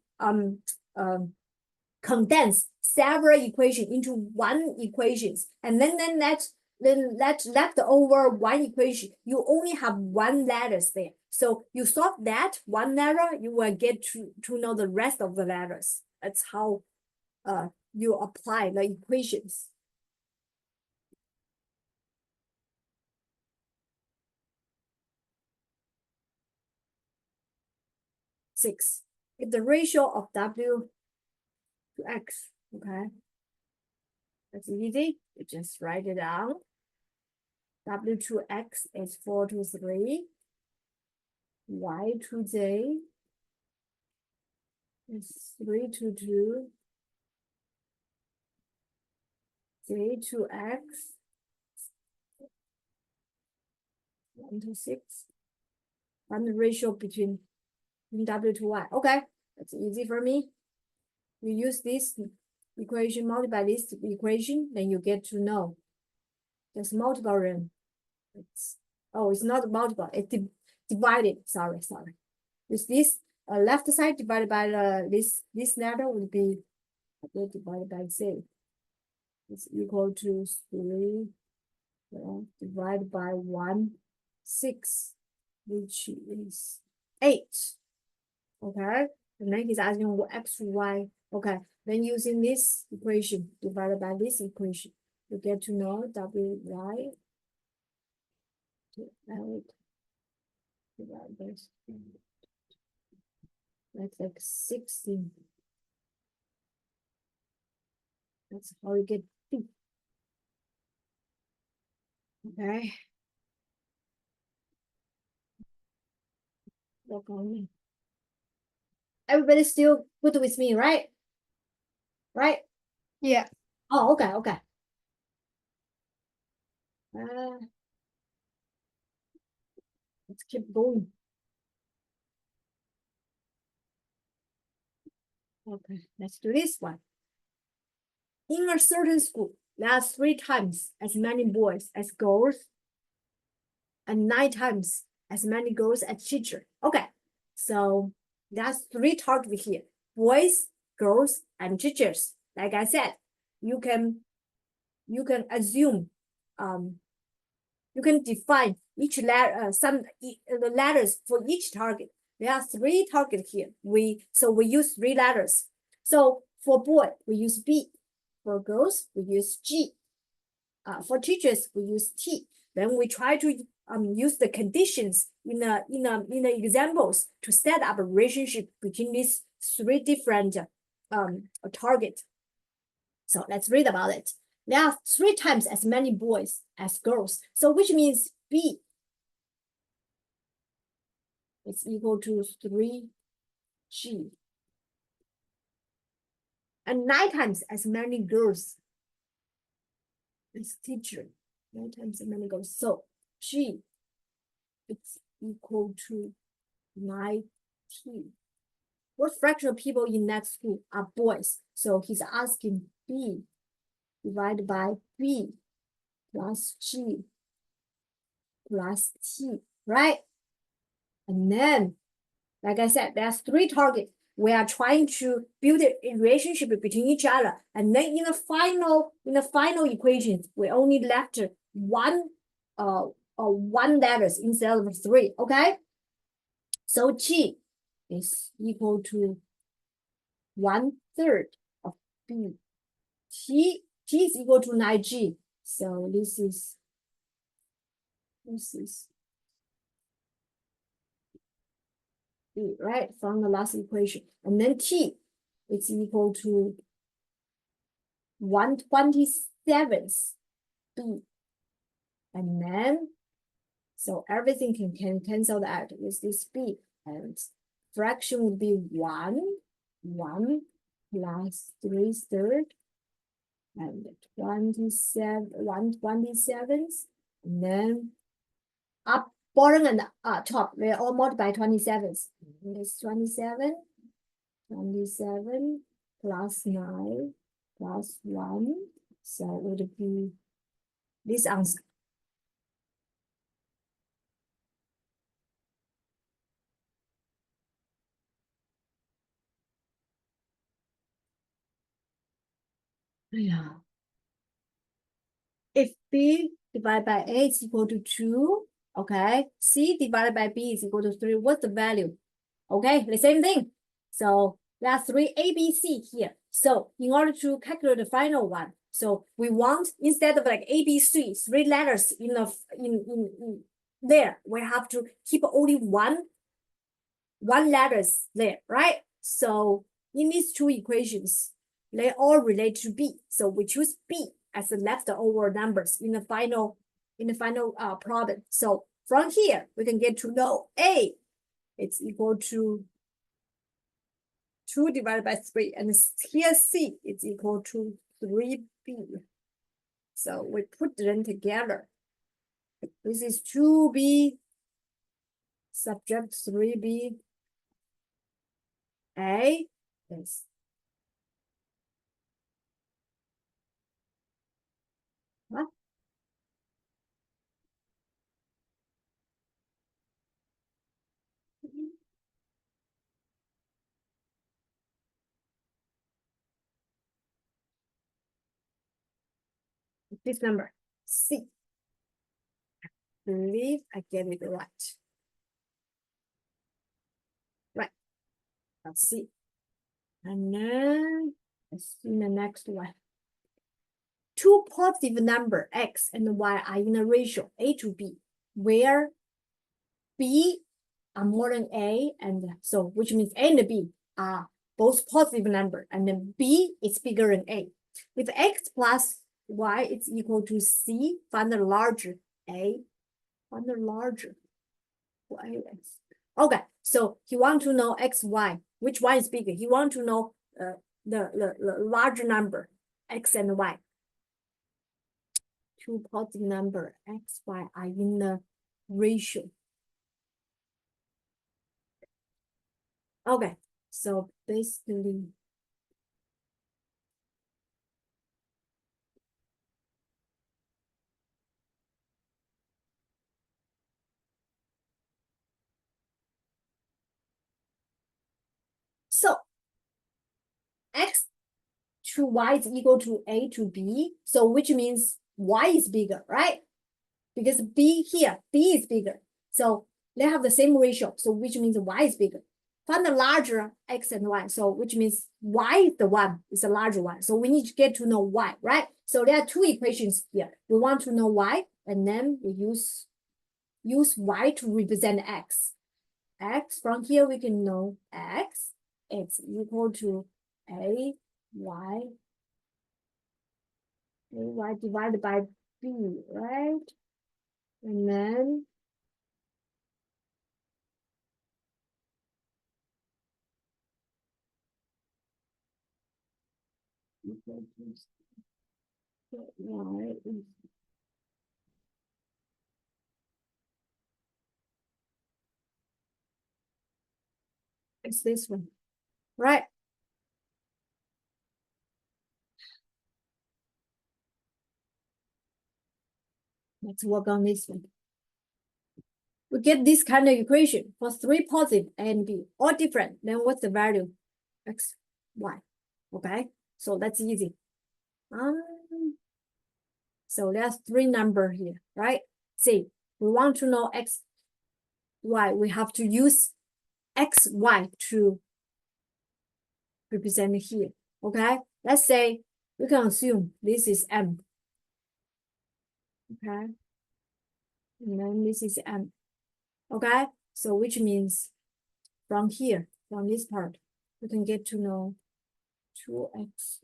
condense several equations into one equations, and then that left over one equation, you only have one letters there. So you solve that one letter, you will get to know the rest of the letters. That's how you apply the equations. Six. If the ratio of W to X, okay, that's easy. You just write it down. W to X is 4 to 3. Y to Z is 3 to 2. Z to X 1 to 6. And the ratio between W to Y. Okay, that's easy for me. You use this equation, multiply this equation, then you get to know. Just multiple them. It's not multiple, it's divided. Sorry. With this left side divided by this letter would be divided by Z. It's equal to 3 divided by 1, 6, which is 8. Okay, and then he's asking what X, Y. Okay, then using this equation divided by this equation, you get to know WY to 8 divided by 3. That's like 16. That's how you get B. Okay. Work on me. Everybody's still good with me, right? Right? Yeah. Oh, okay. Let's keep going. Okay, let's do this one. In a certain school, there are 3 times as many boys as girls, and 9 times as many girls as teachers. Okay, so that's 3 targets here: boys, girls, and teachers. Like I said, you can assume, you can define each letter, the letters for each target. There are 3 targets here. We use 3 letters. So for boy, we use B. For girls, we use G. For teachers, we use T. Then we try to use the conditions in the examples to set up a relationship between these 3 different targets. So let's read about it. There are 3 times as many boys as girls. So which means B is equal to 3G. And 9 times as many girls as teacher. 9 times as many girls. So G is equal to 9T. What fraction of people in that school are boys? So he's asking B divided by B plus G plus T, right? And then, like I said, there's 3 targets. we are trying to build a relationship between each other. And then in the final equation, we only left one letters instead of three, okay? So G is equal to 1/3 of B. T is equal to 9G. So this is B, right? From the last equation. And then T is equal to 1/27 B. And then, so everything can cancel out with this B. And fraction would be 1 plus 3/3 and 1/27, and then up bottom and top, we all multiply 27s. It's 27 plus 9 plus 1, so it would be this answer. Yeah. If B divided by A is equal to 2, okay, C divided by B is equal to 3, what's the value? Okay, the same thing. So there are three A, B, C here. So in order to calculate the final one, so we want, instead of like A, B, C, three letters in there, we have to keep only one letters there, right? So in these two equations, they all relate to B. So we choose B as the leftover numbers in the final problem. So from here, we can get to know A, it's equal to 2 divided by 3, and here C is equal to 3B. So we put them together. This is 2B subtract 3B. A is what? This number, C. I believe I get it right. Right, let's see. And then let's see the next one. Two positive number X and Y are in a ratio A to B, where B are more than A, and so which means A and B are both positive number, and then B is bigger than A. If X plus Y is equal to C, find the larger A, find the larger Y. Okay, so he want to know X, Y, which one is bigger? He want to know the larger number, X and Y. Two positive number X, Y are in the ratio. Okay, so basically, so X to Y is equal to A to B, so which means Y is bigger, right? Because B here, B is bigger. So they have the same ratio, so which means Y is bigger. Find the larger X and Y, so which means Y is the one, is the larger one. So we need to get to know Y, right? So there are two equations here. We want to know Y, and then we use Y to represent X. X, from here we can know X, it's equal to AY divided by B, right? And then Y is it's this one, right? Let's work on this one. We get this kind of equation for three positive A and B, all different. Then what's the value? x, y. Okay, so that's easy. So there's 3 number here, right? See, we want to know x, y. We have to use x, y to represent here. Okay, let's say we can assume this is m. Okay, and then this is m. Okay, so which means from here, from this part, we can get to know 2x.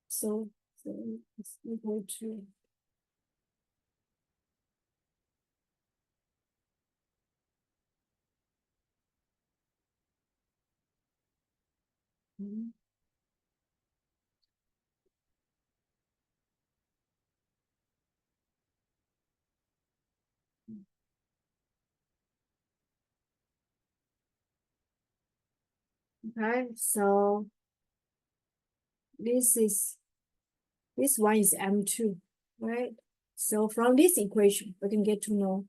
So it's equal to okay, so this one is m2, right? So from this equation, we can get to know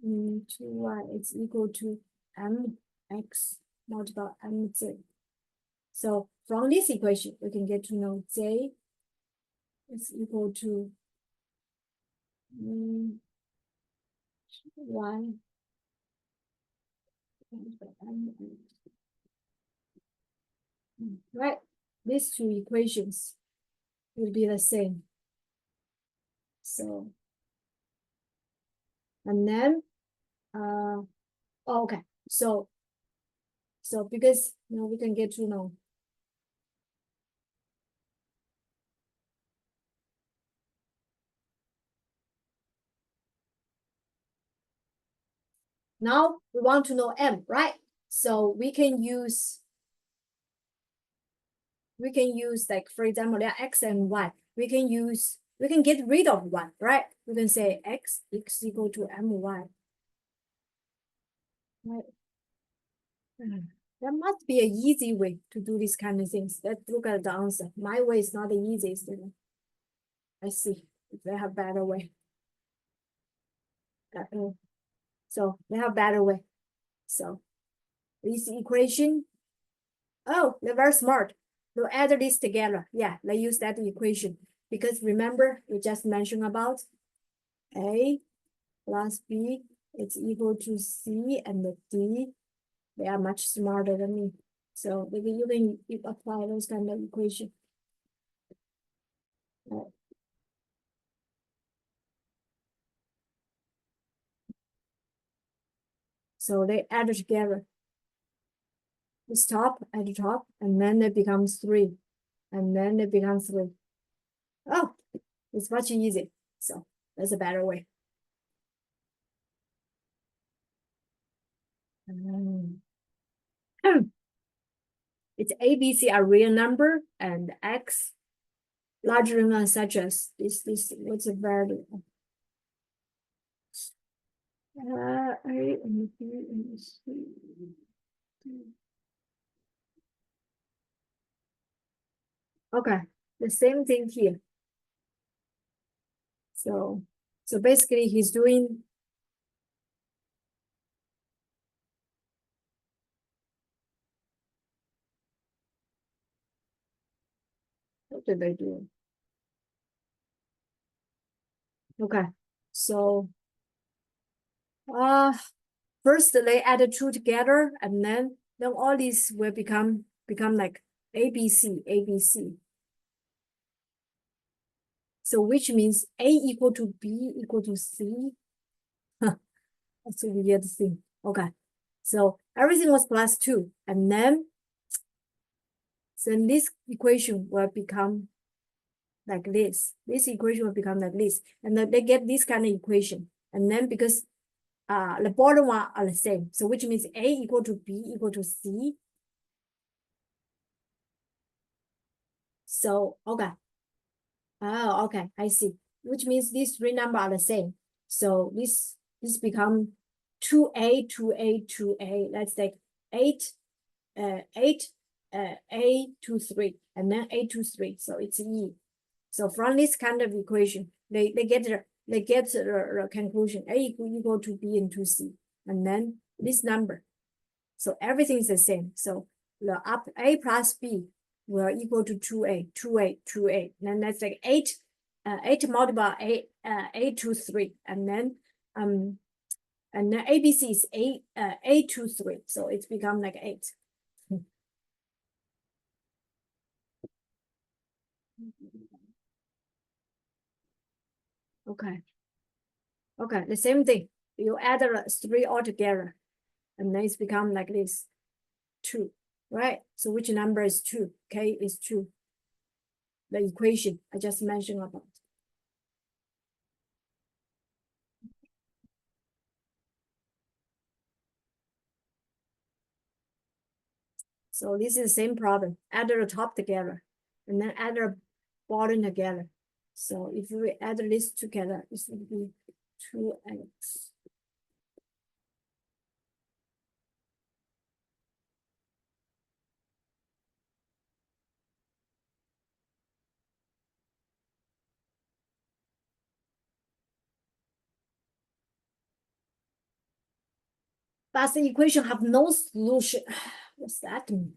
2y is equal to mx multiplied mz. So from this equation, we can get to know j is equal to y right? These 2 equations will be the same. So, and then, okay. So because we can get to know. Now we want to know m, right? So we can use like, for example, there are x and y. We can get rid of 1, right? We can say x equal to my. Right? There must be an easy way to do these kind of things. Let's look at the answer. My way is not the easiest. Let's see if they have better way. So they have better way. So this equation, oh, they're very smart. They'll add this together. Yeah, they use that equation. Because remember, we just mentioned about A plus B is equal to C and the D. They are much smarter than me. So you can apply those kind of equation. So they add together. This top at the top, and then it becomes 3. And then it becomes 3. Oh, it's much easier. So that's a better way. It's A, B, C are real number, and X larger than such as this what's the value? A and B and C. Okay, the same thing here. So basically he's doing what did they do? Okay, so first they add the 2 together, and then all these will become like ABC. So which means A equal to B equal to C. That's a weird thing. Okay, so everything was plus 2, and then this equation will become like this. This equation will become like this, and then they get this kind of equation. And then because the bottom one are the same, so which means A equal to B equal to C. So okay. Oh, okay, I see. Which means these 3 numbers are the same. So this become 2A, 2A, 2A. Let's take 8, 8, A 2, 3, and then A 2, 3. So it's E. So from this kind of equation, they get they get the conclusion A equal to B into C, and then this number. So everything is the same. So the up A plus B will equal to 2A, 2A, 2A. Then that's like 8 multiplied A to 3, and then ABC is A to 3, so it's become like 8. Okay. Okay, the same thing. You add the 3 all together, and then it's become like this, 2, right? So which number is 2? K is 2. The equation I just mentioned about. So this is the same problem. Add the top together, and then add the bottom together. So if we add this together, this would be 2x. But the equation have no solution. What's that mean?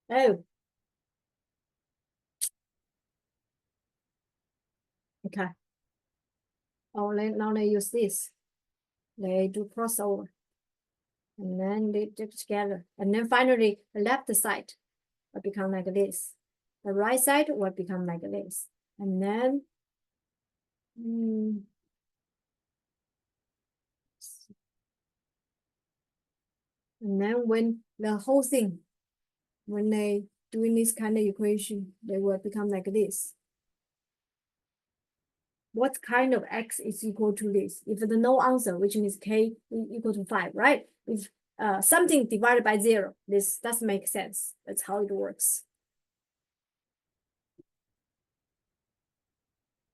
Oh. Okay. Oh, now they use this. They do crossover. And then they do together. And then finally, the left side will become like this. The right side will become like this. And then, and then when the whole thing, when they doing this kind of equation, they will become like this. What kind of x is equal to this? If the no answer, which means k equal to 5, right? If something divided by 0, this doesn't make sense. That's how it works.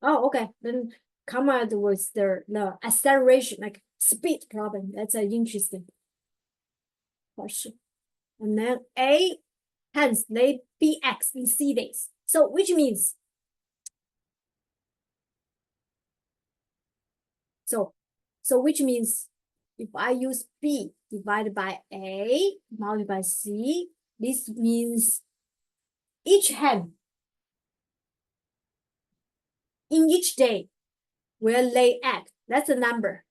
Oh, okay. Then come out with the acceleration, like speed problem. That's an interesting question. And then A, hence they bx in C days. So which means, so which means if I use B divided by A multiplied by C, this means each hen in each day will lay egg. That's the number.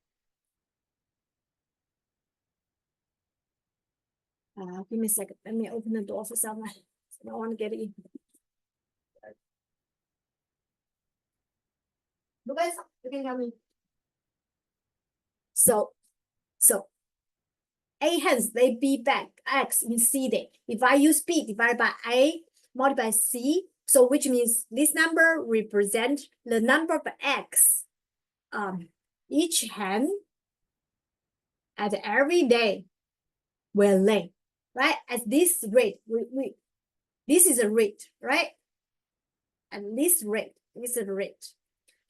Give me a second. Let me open the door for someone. I don't want to get in. You guys, you can come in. So A hence they B back X in C day. If I use B divided by A multiplied by C, so which means this number represent the number of X each hen at every day will lay, right? At this rate, this is a rate, right? At this rate, this is a rate.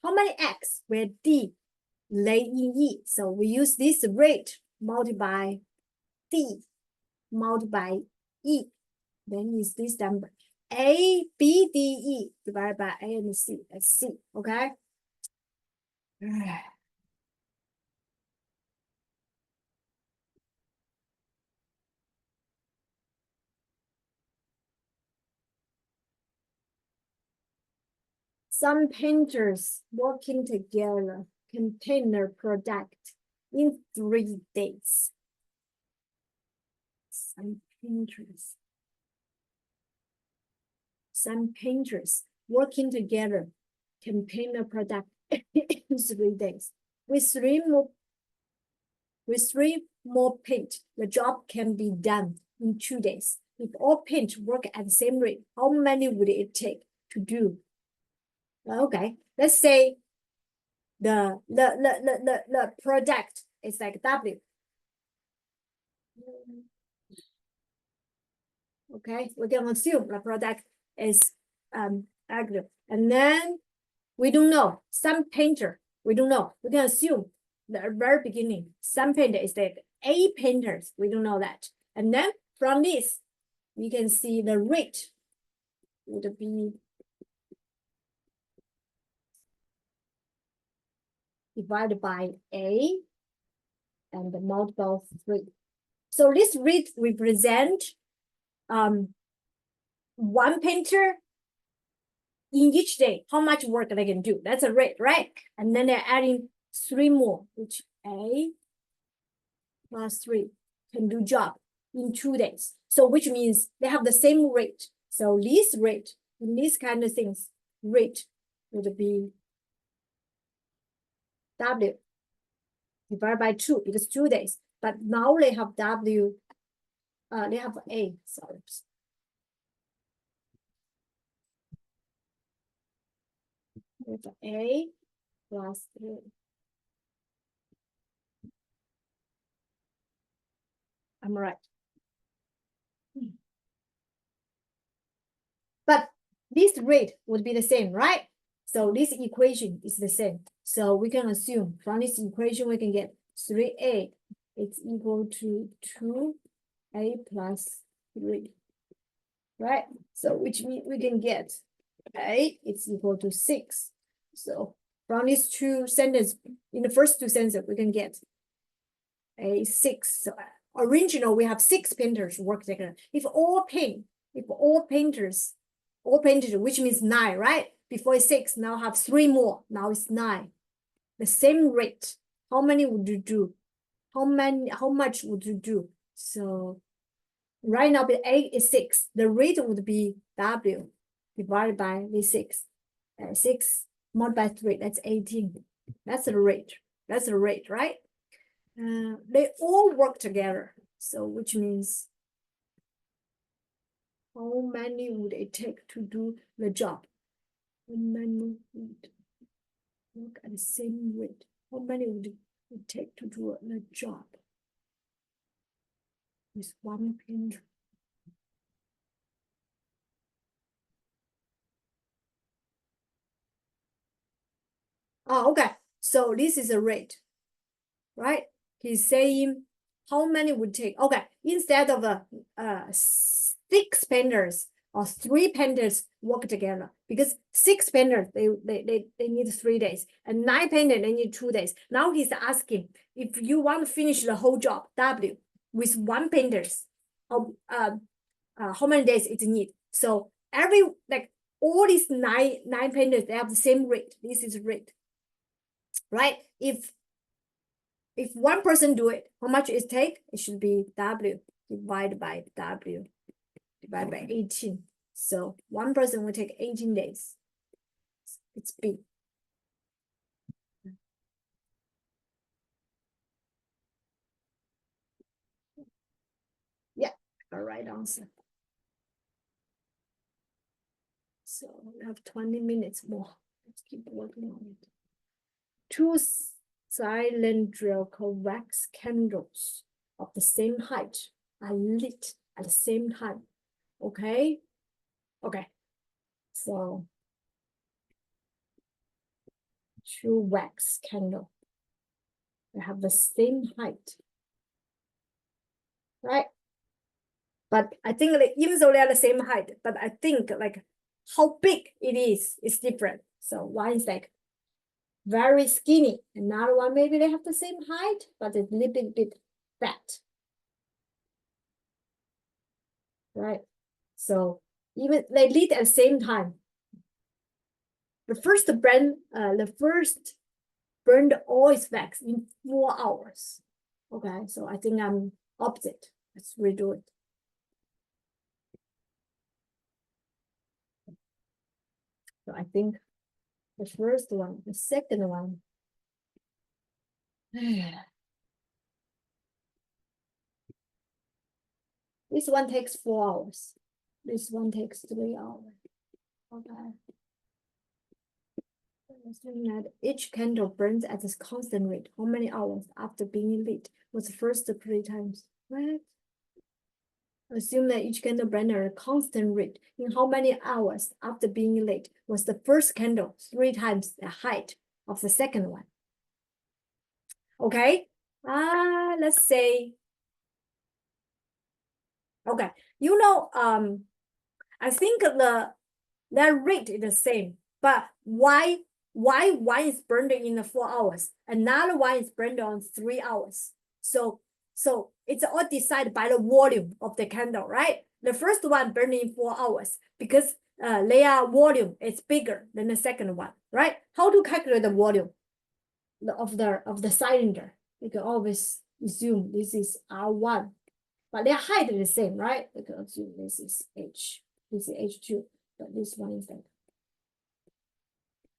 How many X will D lay in E? So we use this rate multiply D multiply E. Then is this number. A, B, D, E divided by A and C. That's C, okay? Some painters working together contain their product in 3 days. Some painters working together contain a product in 3 days. With three more paint, the job can be done in 2 days. If all paint work at the same rate, how many would it take to do? Okay, let's say the product is like W. Okay, we can assume the product is agriculture, and then we don't know some painter. We don't know. We can assume the very beginning some painter is like A painters. We don't know that, and then from this we can see the rate would be divided by A and multiple 3. So this rate represent one painter in each day, how much work they can do. That's a rate, right? And then they're adding 3 more, which A plus 3 can do job in 2 days. So which means they have the same rate. So this rate, in these kind of things, rate would be W divided by 2 because 2 days. But now they have W, they have A, sorry. With A plus 3. I'm right. But this rate would be the same, right? So this equation is the same. So we can assume from this equation, we can get 3A is equal to 2A plus 3, right? So which means we can get A is equal to 6. So from these two sentences, in the first two sentences, we can get A 6. So original, we have 6 painters work together. If all painters, which means 9, right? Before it's 6, now have 3 more. Now it's 9. The same rate. How many would you do? How much would you do? So right now, the A is 6. The rate would be W divided by the 6. 6 multiplied by 3, that's 18. That's the rate. That's the rate, right? They all work together. So which means how many would it take to do the job? How many would work at the same rate? How many would it take to do the job with one painter? Oh, okay. So this is a rate, right? He's saying how many would take. Okay, instead of 6 painters or 3 painters work together, because 6 painters they need 3 days, and 9 painters they need 2 days. Now he's asking if you want to finish the whole job W with 1 painters, how many days it need. So every all these nine painters, they have the same rate. This is rate, right? If 1 person do it, how much it take? It should be W divided by W divided by 18. So 1 person will take 18 days. It's B. Yeah, the right answer. So we have 20 minutes more. Let's keep working on it. 2 cylindrical wax candles of the same height are lit at the same time. Okay. Okay. So 2 wax candle. They have the same height. Right? But I think like, even though they're the same height, but I think like how big it is different. So one is like very skinny, another one maybe they have the same height, but a little bit fat. Right? So even they lit at the same time. The first burned all its wax in 4 hours. Okay, so I think I'm opposite. Let's redo it. So I think the first one, the second one. This one takes 4 hours. This one takes 3 hours. Okay. Assuming that each candle burns at a constant rate, how many hours after being lit was the first 3 times? What? Assume that each candle burned at a constant rate. In how many hours after being lit was the first candle 3 times the height of the second one? Okay. Let's say. Okay. I think that rate is the same, but why why one is burned in the 4 hours, another one is burned on 3 hours. So it's all decided by the volume of the candle, right? The first one burned in 4 hours because their volume is bigger than the second one, right? How to calculate the volume of the cylinder? You can always assume this is R1, but their height is the same, right? You can assume this is H, this is H2, but this one is like.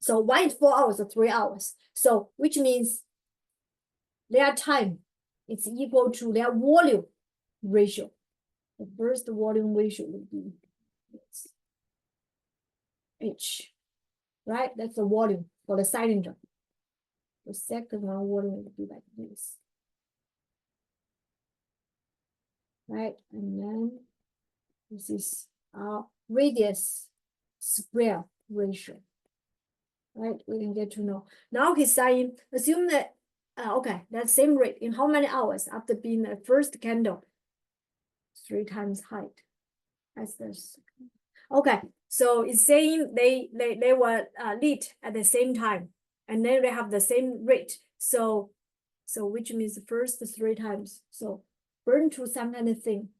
So one is 4 hours or 3 hours. So which means their time is equal to their volume ratio. The first volume ratio would be H, right? That's the volume for the cylinder. The second one volume would be like this, right? And then this is our radius square ratio, right? We can get to know. Now he's saying, assume that, okay, that same rate in how many hours after being the first candle? 3 times height. As this. Okay, so it's saying they were lit at the same time, and then they have the same rate. So which means the first 3 times. So burn to some kind of thing.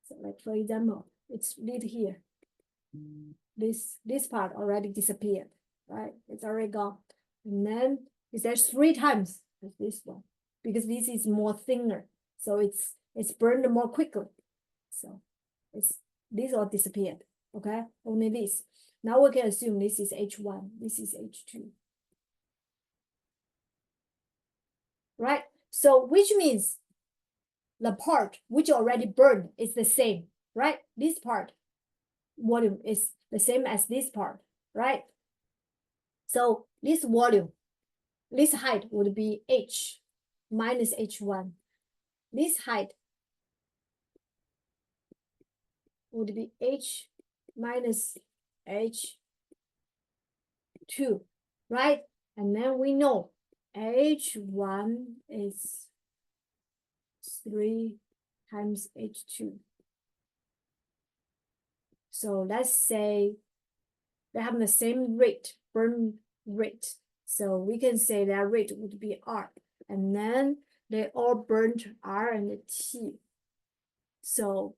So like for example, it's lit here. This part already disappeared, right? It's already gone. And then it says 3 times like this one, because this is more thinner. So it's burned more quickly. So these all disappeared. Okay, only this. Now we can assume this is H1, this is H2. Right? So which means the part which already burned is the same, right? This part volume is the same as this part, right? So this volume, this height would be H minus H1. This height would be H minus H2, right? And then we know H1 is 3 times H2. So let's say they have the same rate, burn rate. So we can say their rate would be R. And then they all burnt R and T. So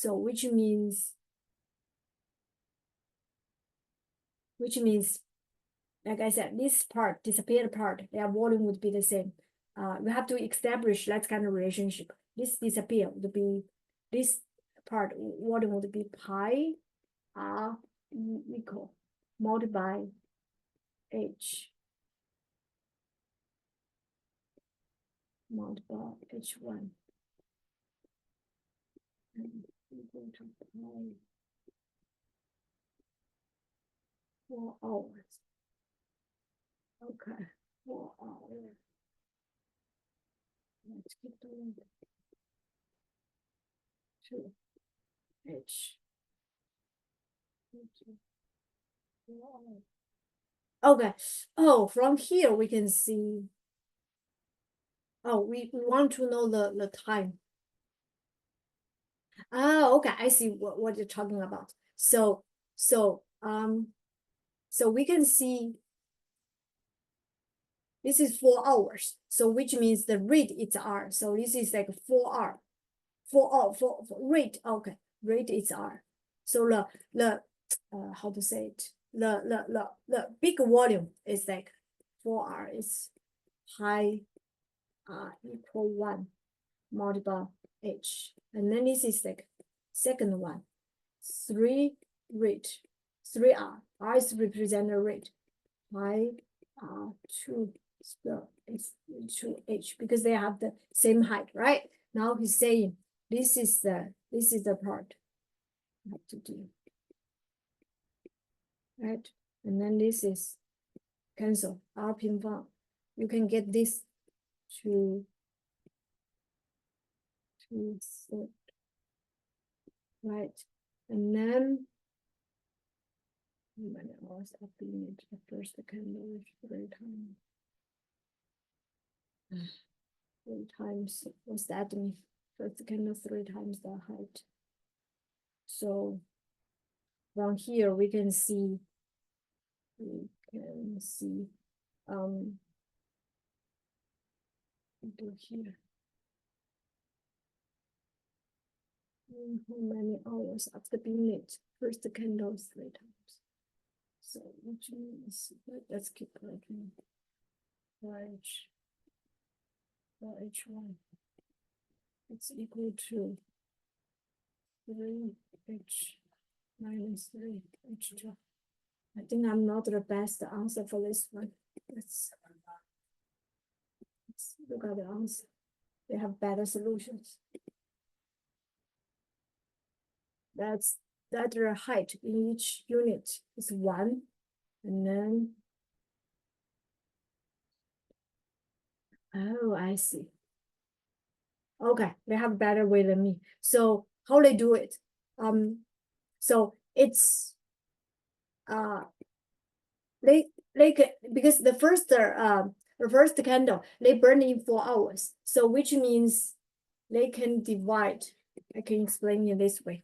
which means, like I said, this part, disappeared part, their volume would be the same. We have to establish that kind of relationship. This disappear would be, this part volume would be pi R equal multiply H multiply H1 and equal to pi 4 hours. Okay, 4 hours. Let's keep doing it. 2 H. 4 hours. Okay. Oh, from here we can see. Oh, we want to know the time. Oh, okay. I see what you're talking about. So we can see this is 4 hours. So which means the rate is R. So this is like 4R. 4 rate. Okay, rate is R. So the how to say it? The big volume is like 4R is pi R equal 1 multiple H. And then this is like second one. 3 rate. 3R. R is represent the rate. Pi R2 is 2H because they have the same height, right? Now he's saying this is the part I have to do. Right? And then this is cancel R pin fang. You can get this to third, right? And then how many hours I've been the first candle 3 times. 3 times, what's that mean? First candle 3 times the height. So from here we can see do here. How many hours after being lit? First candle 3 times. So which means let's keep writing for H1. It's equal to 3H minus 3H2. I think I'm not the best answer for this one. Let's look at the answer. They have better solutions. That's that the height in each unit is 1, and then oh, I see. Okay, they have better way than me. So how they do it? So it's they can, because the first candle they burn in 4 hours. So which means they can divide. I can explain it this way.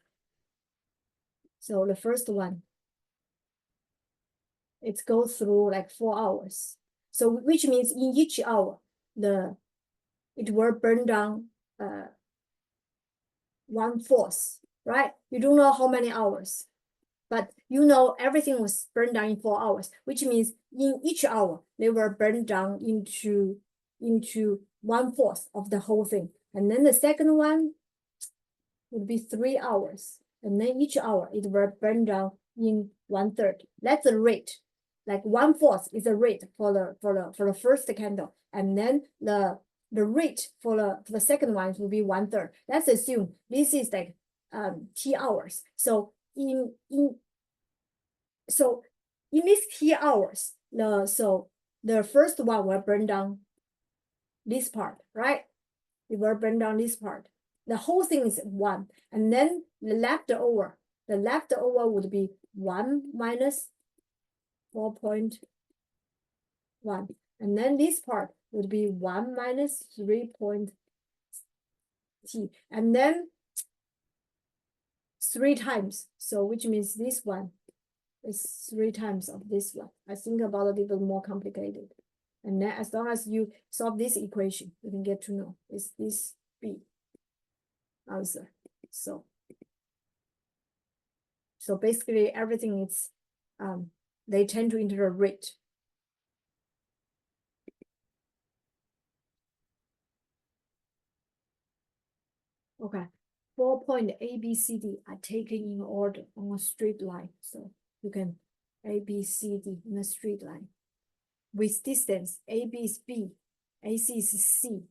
So the first one, it goes through like 4 hours. So which means in each hour, it will burn down 1/4, right? You don't know how many hours, but you know everything was burned down in 4 hours, which means in each hour they were burned down into 1/4 of the whole thing. And then the second one would be 3 hours, and then each hour it will burn down in 1/3. That's the rate. Like 1/4 is the rate for the first candle, and then the rate for the second one will be 1/3. Let's assume this is like T hours. So in these T hours, the first one will burn down this part, right? It will burn down this part. The whole thing is 1, and then the leftover would be 1 minus 4.1, and then this part would be 1 minus 3.t, and then 3 times. So which means this one is 3 times of this one. I think about it a little more complicated. And then as long as you solve this equation, you can get to know is this B answer. So basically everything is they tend to enter the rate. Okay, 4 point A, B, C, D are taken in order on a straight line. So you can A, B, C, D in a straight line. With distance, AB is B, AC is C,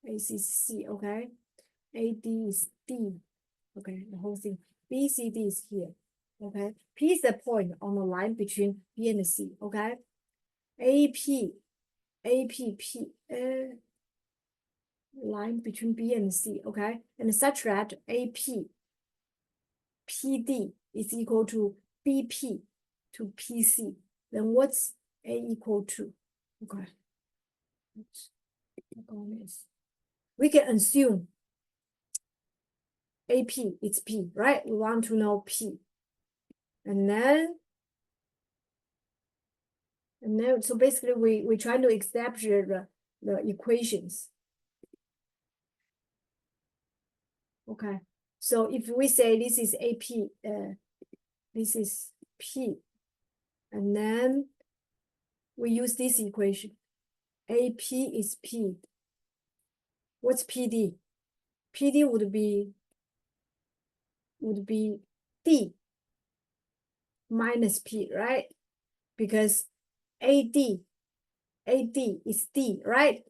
AC is C, okay? AD is D, okay, the whole thing. BCD is here, okay? P is the point on the line between B and C, okay? AP, line between B and C, okay? And such that AP, PD is equal to BP to PC. Then what's A equal to? Okay. We can assume AP is P, right? We want to know P. And then so basically we try to establish the equations. Okay. So if we say this is AP, this is P, and then we use this equation. AP is P. What's PD? PD would be D minus P, right? Because AD is D, right?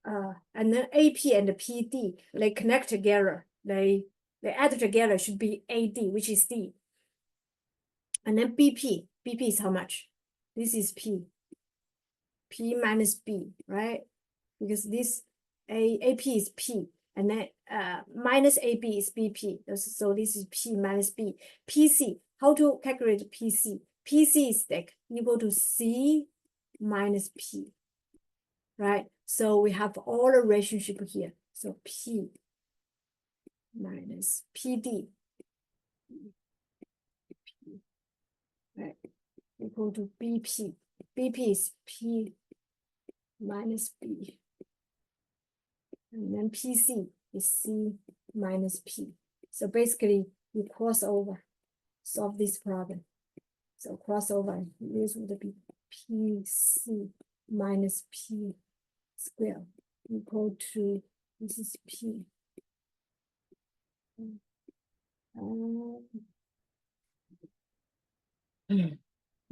And then AP and PD, they connect together. They add together should be AD, which is D. And then BP is how much? This is P minus B, right? Because this AP is P, and then minus AB is BP. So this is P minus B. PC, how to calculate PC? PC is like equal to C minus P, right? So we have all the relationship here. So P minus PD equal to BP. BP is P minus B. And then PC is C minus P. So basically, you cross over, solve this problem. So crossover, this would be PC minus P squared equal to, this is P.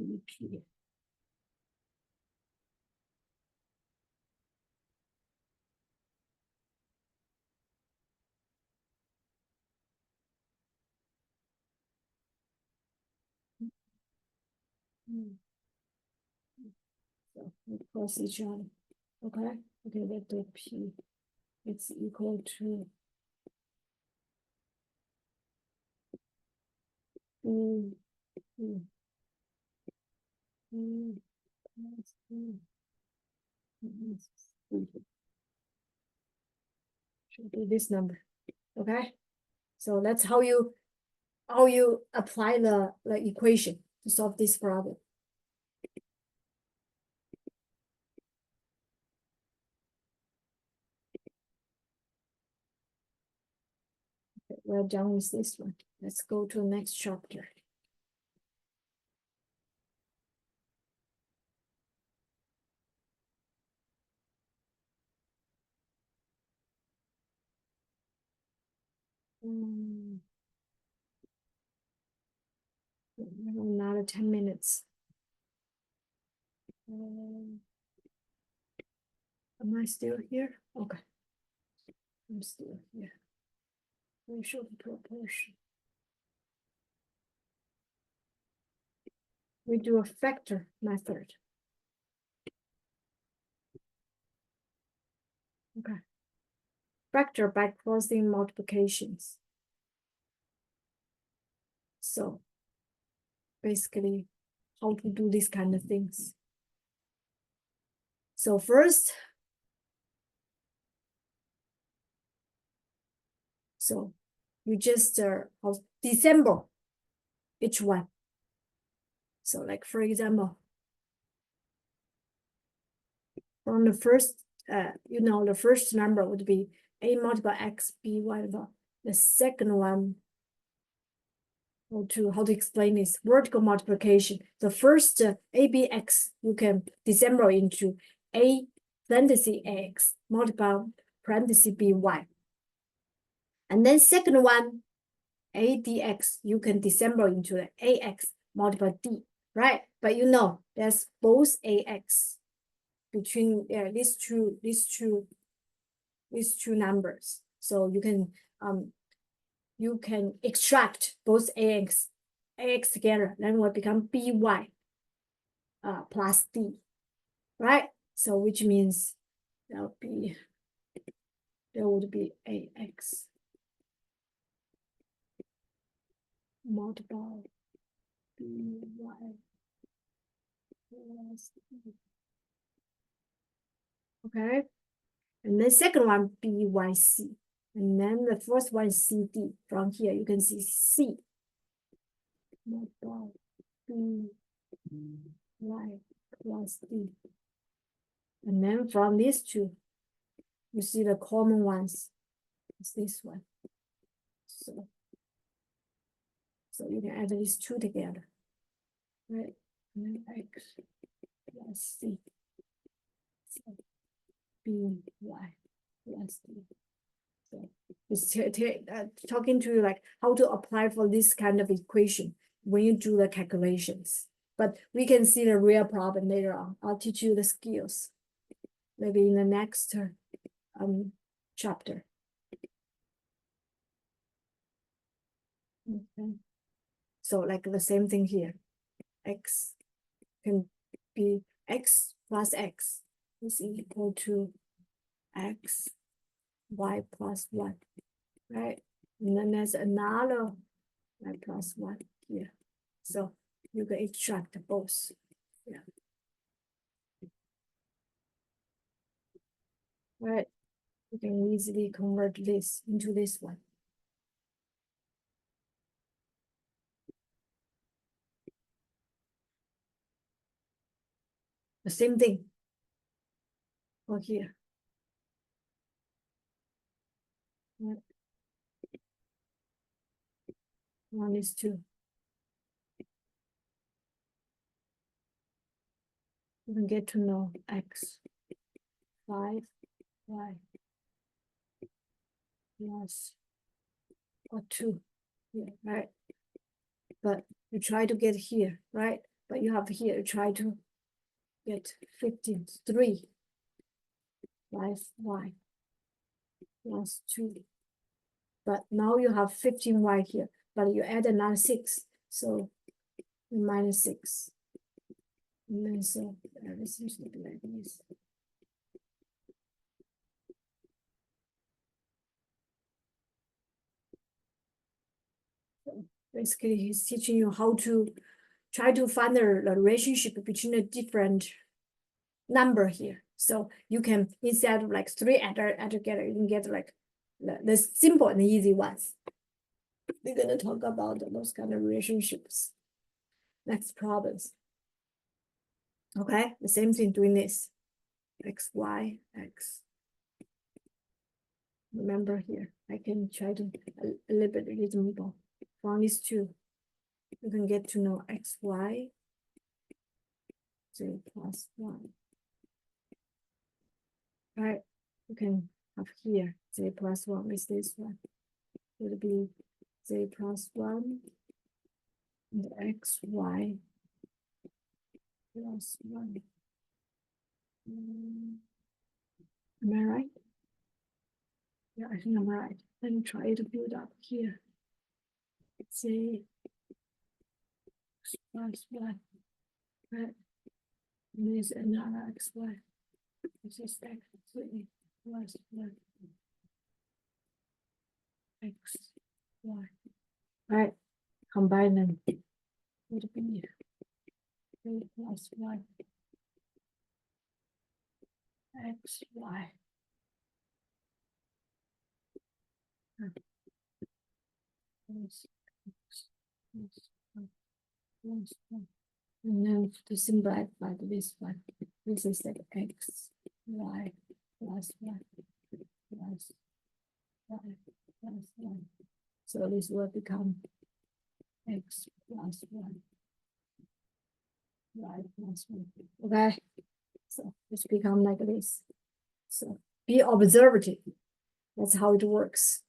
BP. So we cross each other. Okay, that the P it's equal to should be this number. Okay, so that's how you apply the equation to solve this problem. Okay, we're done with this one. Let's go to the next chapter. Another 10 minutes. Am I still here? Okay. I'm still here. Ratio proportion. We do a factor method. Okay. Factor by crossing multiplications. So basically, how to do these kind of things. So first, so you just disassemble each one. So like for example, from the first, the first number would be a multiple x b y. The second one, how to explain this vertical multiplication. The first abx you can disassemble into a parenthesis x multiple parenthesis by, and then second one a dx you can disassemble into the ax multiple d, right? But there's both ax between these two numbers, so you can extract both ax together, then will become by plus d, right? So which means there would be ax multiple by plus d. Okay, and then second one byc, and then the first one cd. From here you can see c multiple by plus d, and then from these two you see the common ones is this one. So you can add these two together, right? And then x plus c, so by plus d. So it's talking to you like how to apply for this kind of equation when you do the calculations. But we can see the real problem later on. I'll teach you the skills, maybe in the next chapter. Okay. So like the same thing here, x can be x plus x is equal to x y plus 1, right? And then there's another y plus 1 here. So you can extract both. Yeah. Right. You can easily convert this into this one. The same thing. Or here. Right. 1 is 2. You can get to know x 5 y plus or 2. Yeah, right. But you try to get here, right? But you have here, you try to get 53 5y plus 2. But now you have 15y here, but you add another 6, so minus 6. And then so everything should be like this. So basically, he's teaching you how to try to find the relationship between the different number here. So you can, instead of like 3 add together, you can get like the simple and easy ones. We're gonna talk about those kind of relationships. Next problems. Okay, the same thing doing this. X, Y, X. Remember here, I can try to a little bit reasonable. From these two, you can get to know X, Y, 0 plus 1. Right, you can have here 0 plus 1 is this one. It would be 0 plus 1 and X, Y plus 1. Am I right? Yeah, I think I'm right. Let me try to build up here. Say X plus 1. Right. And there's another X, Y. This is X, 3 plus 1. X, Y. Right. Combine them. It would be 3 plus 1. X, Y. And then to simplify this one, this is like X, Y plus 1 plus Y plus 1. So this will become X plus 1, Y plus 1. Okay, so it's become like this. So be observative. That's how it works.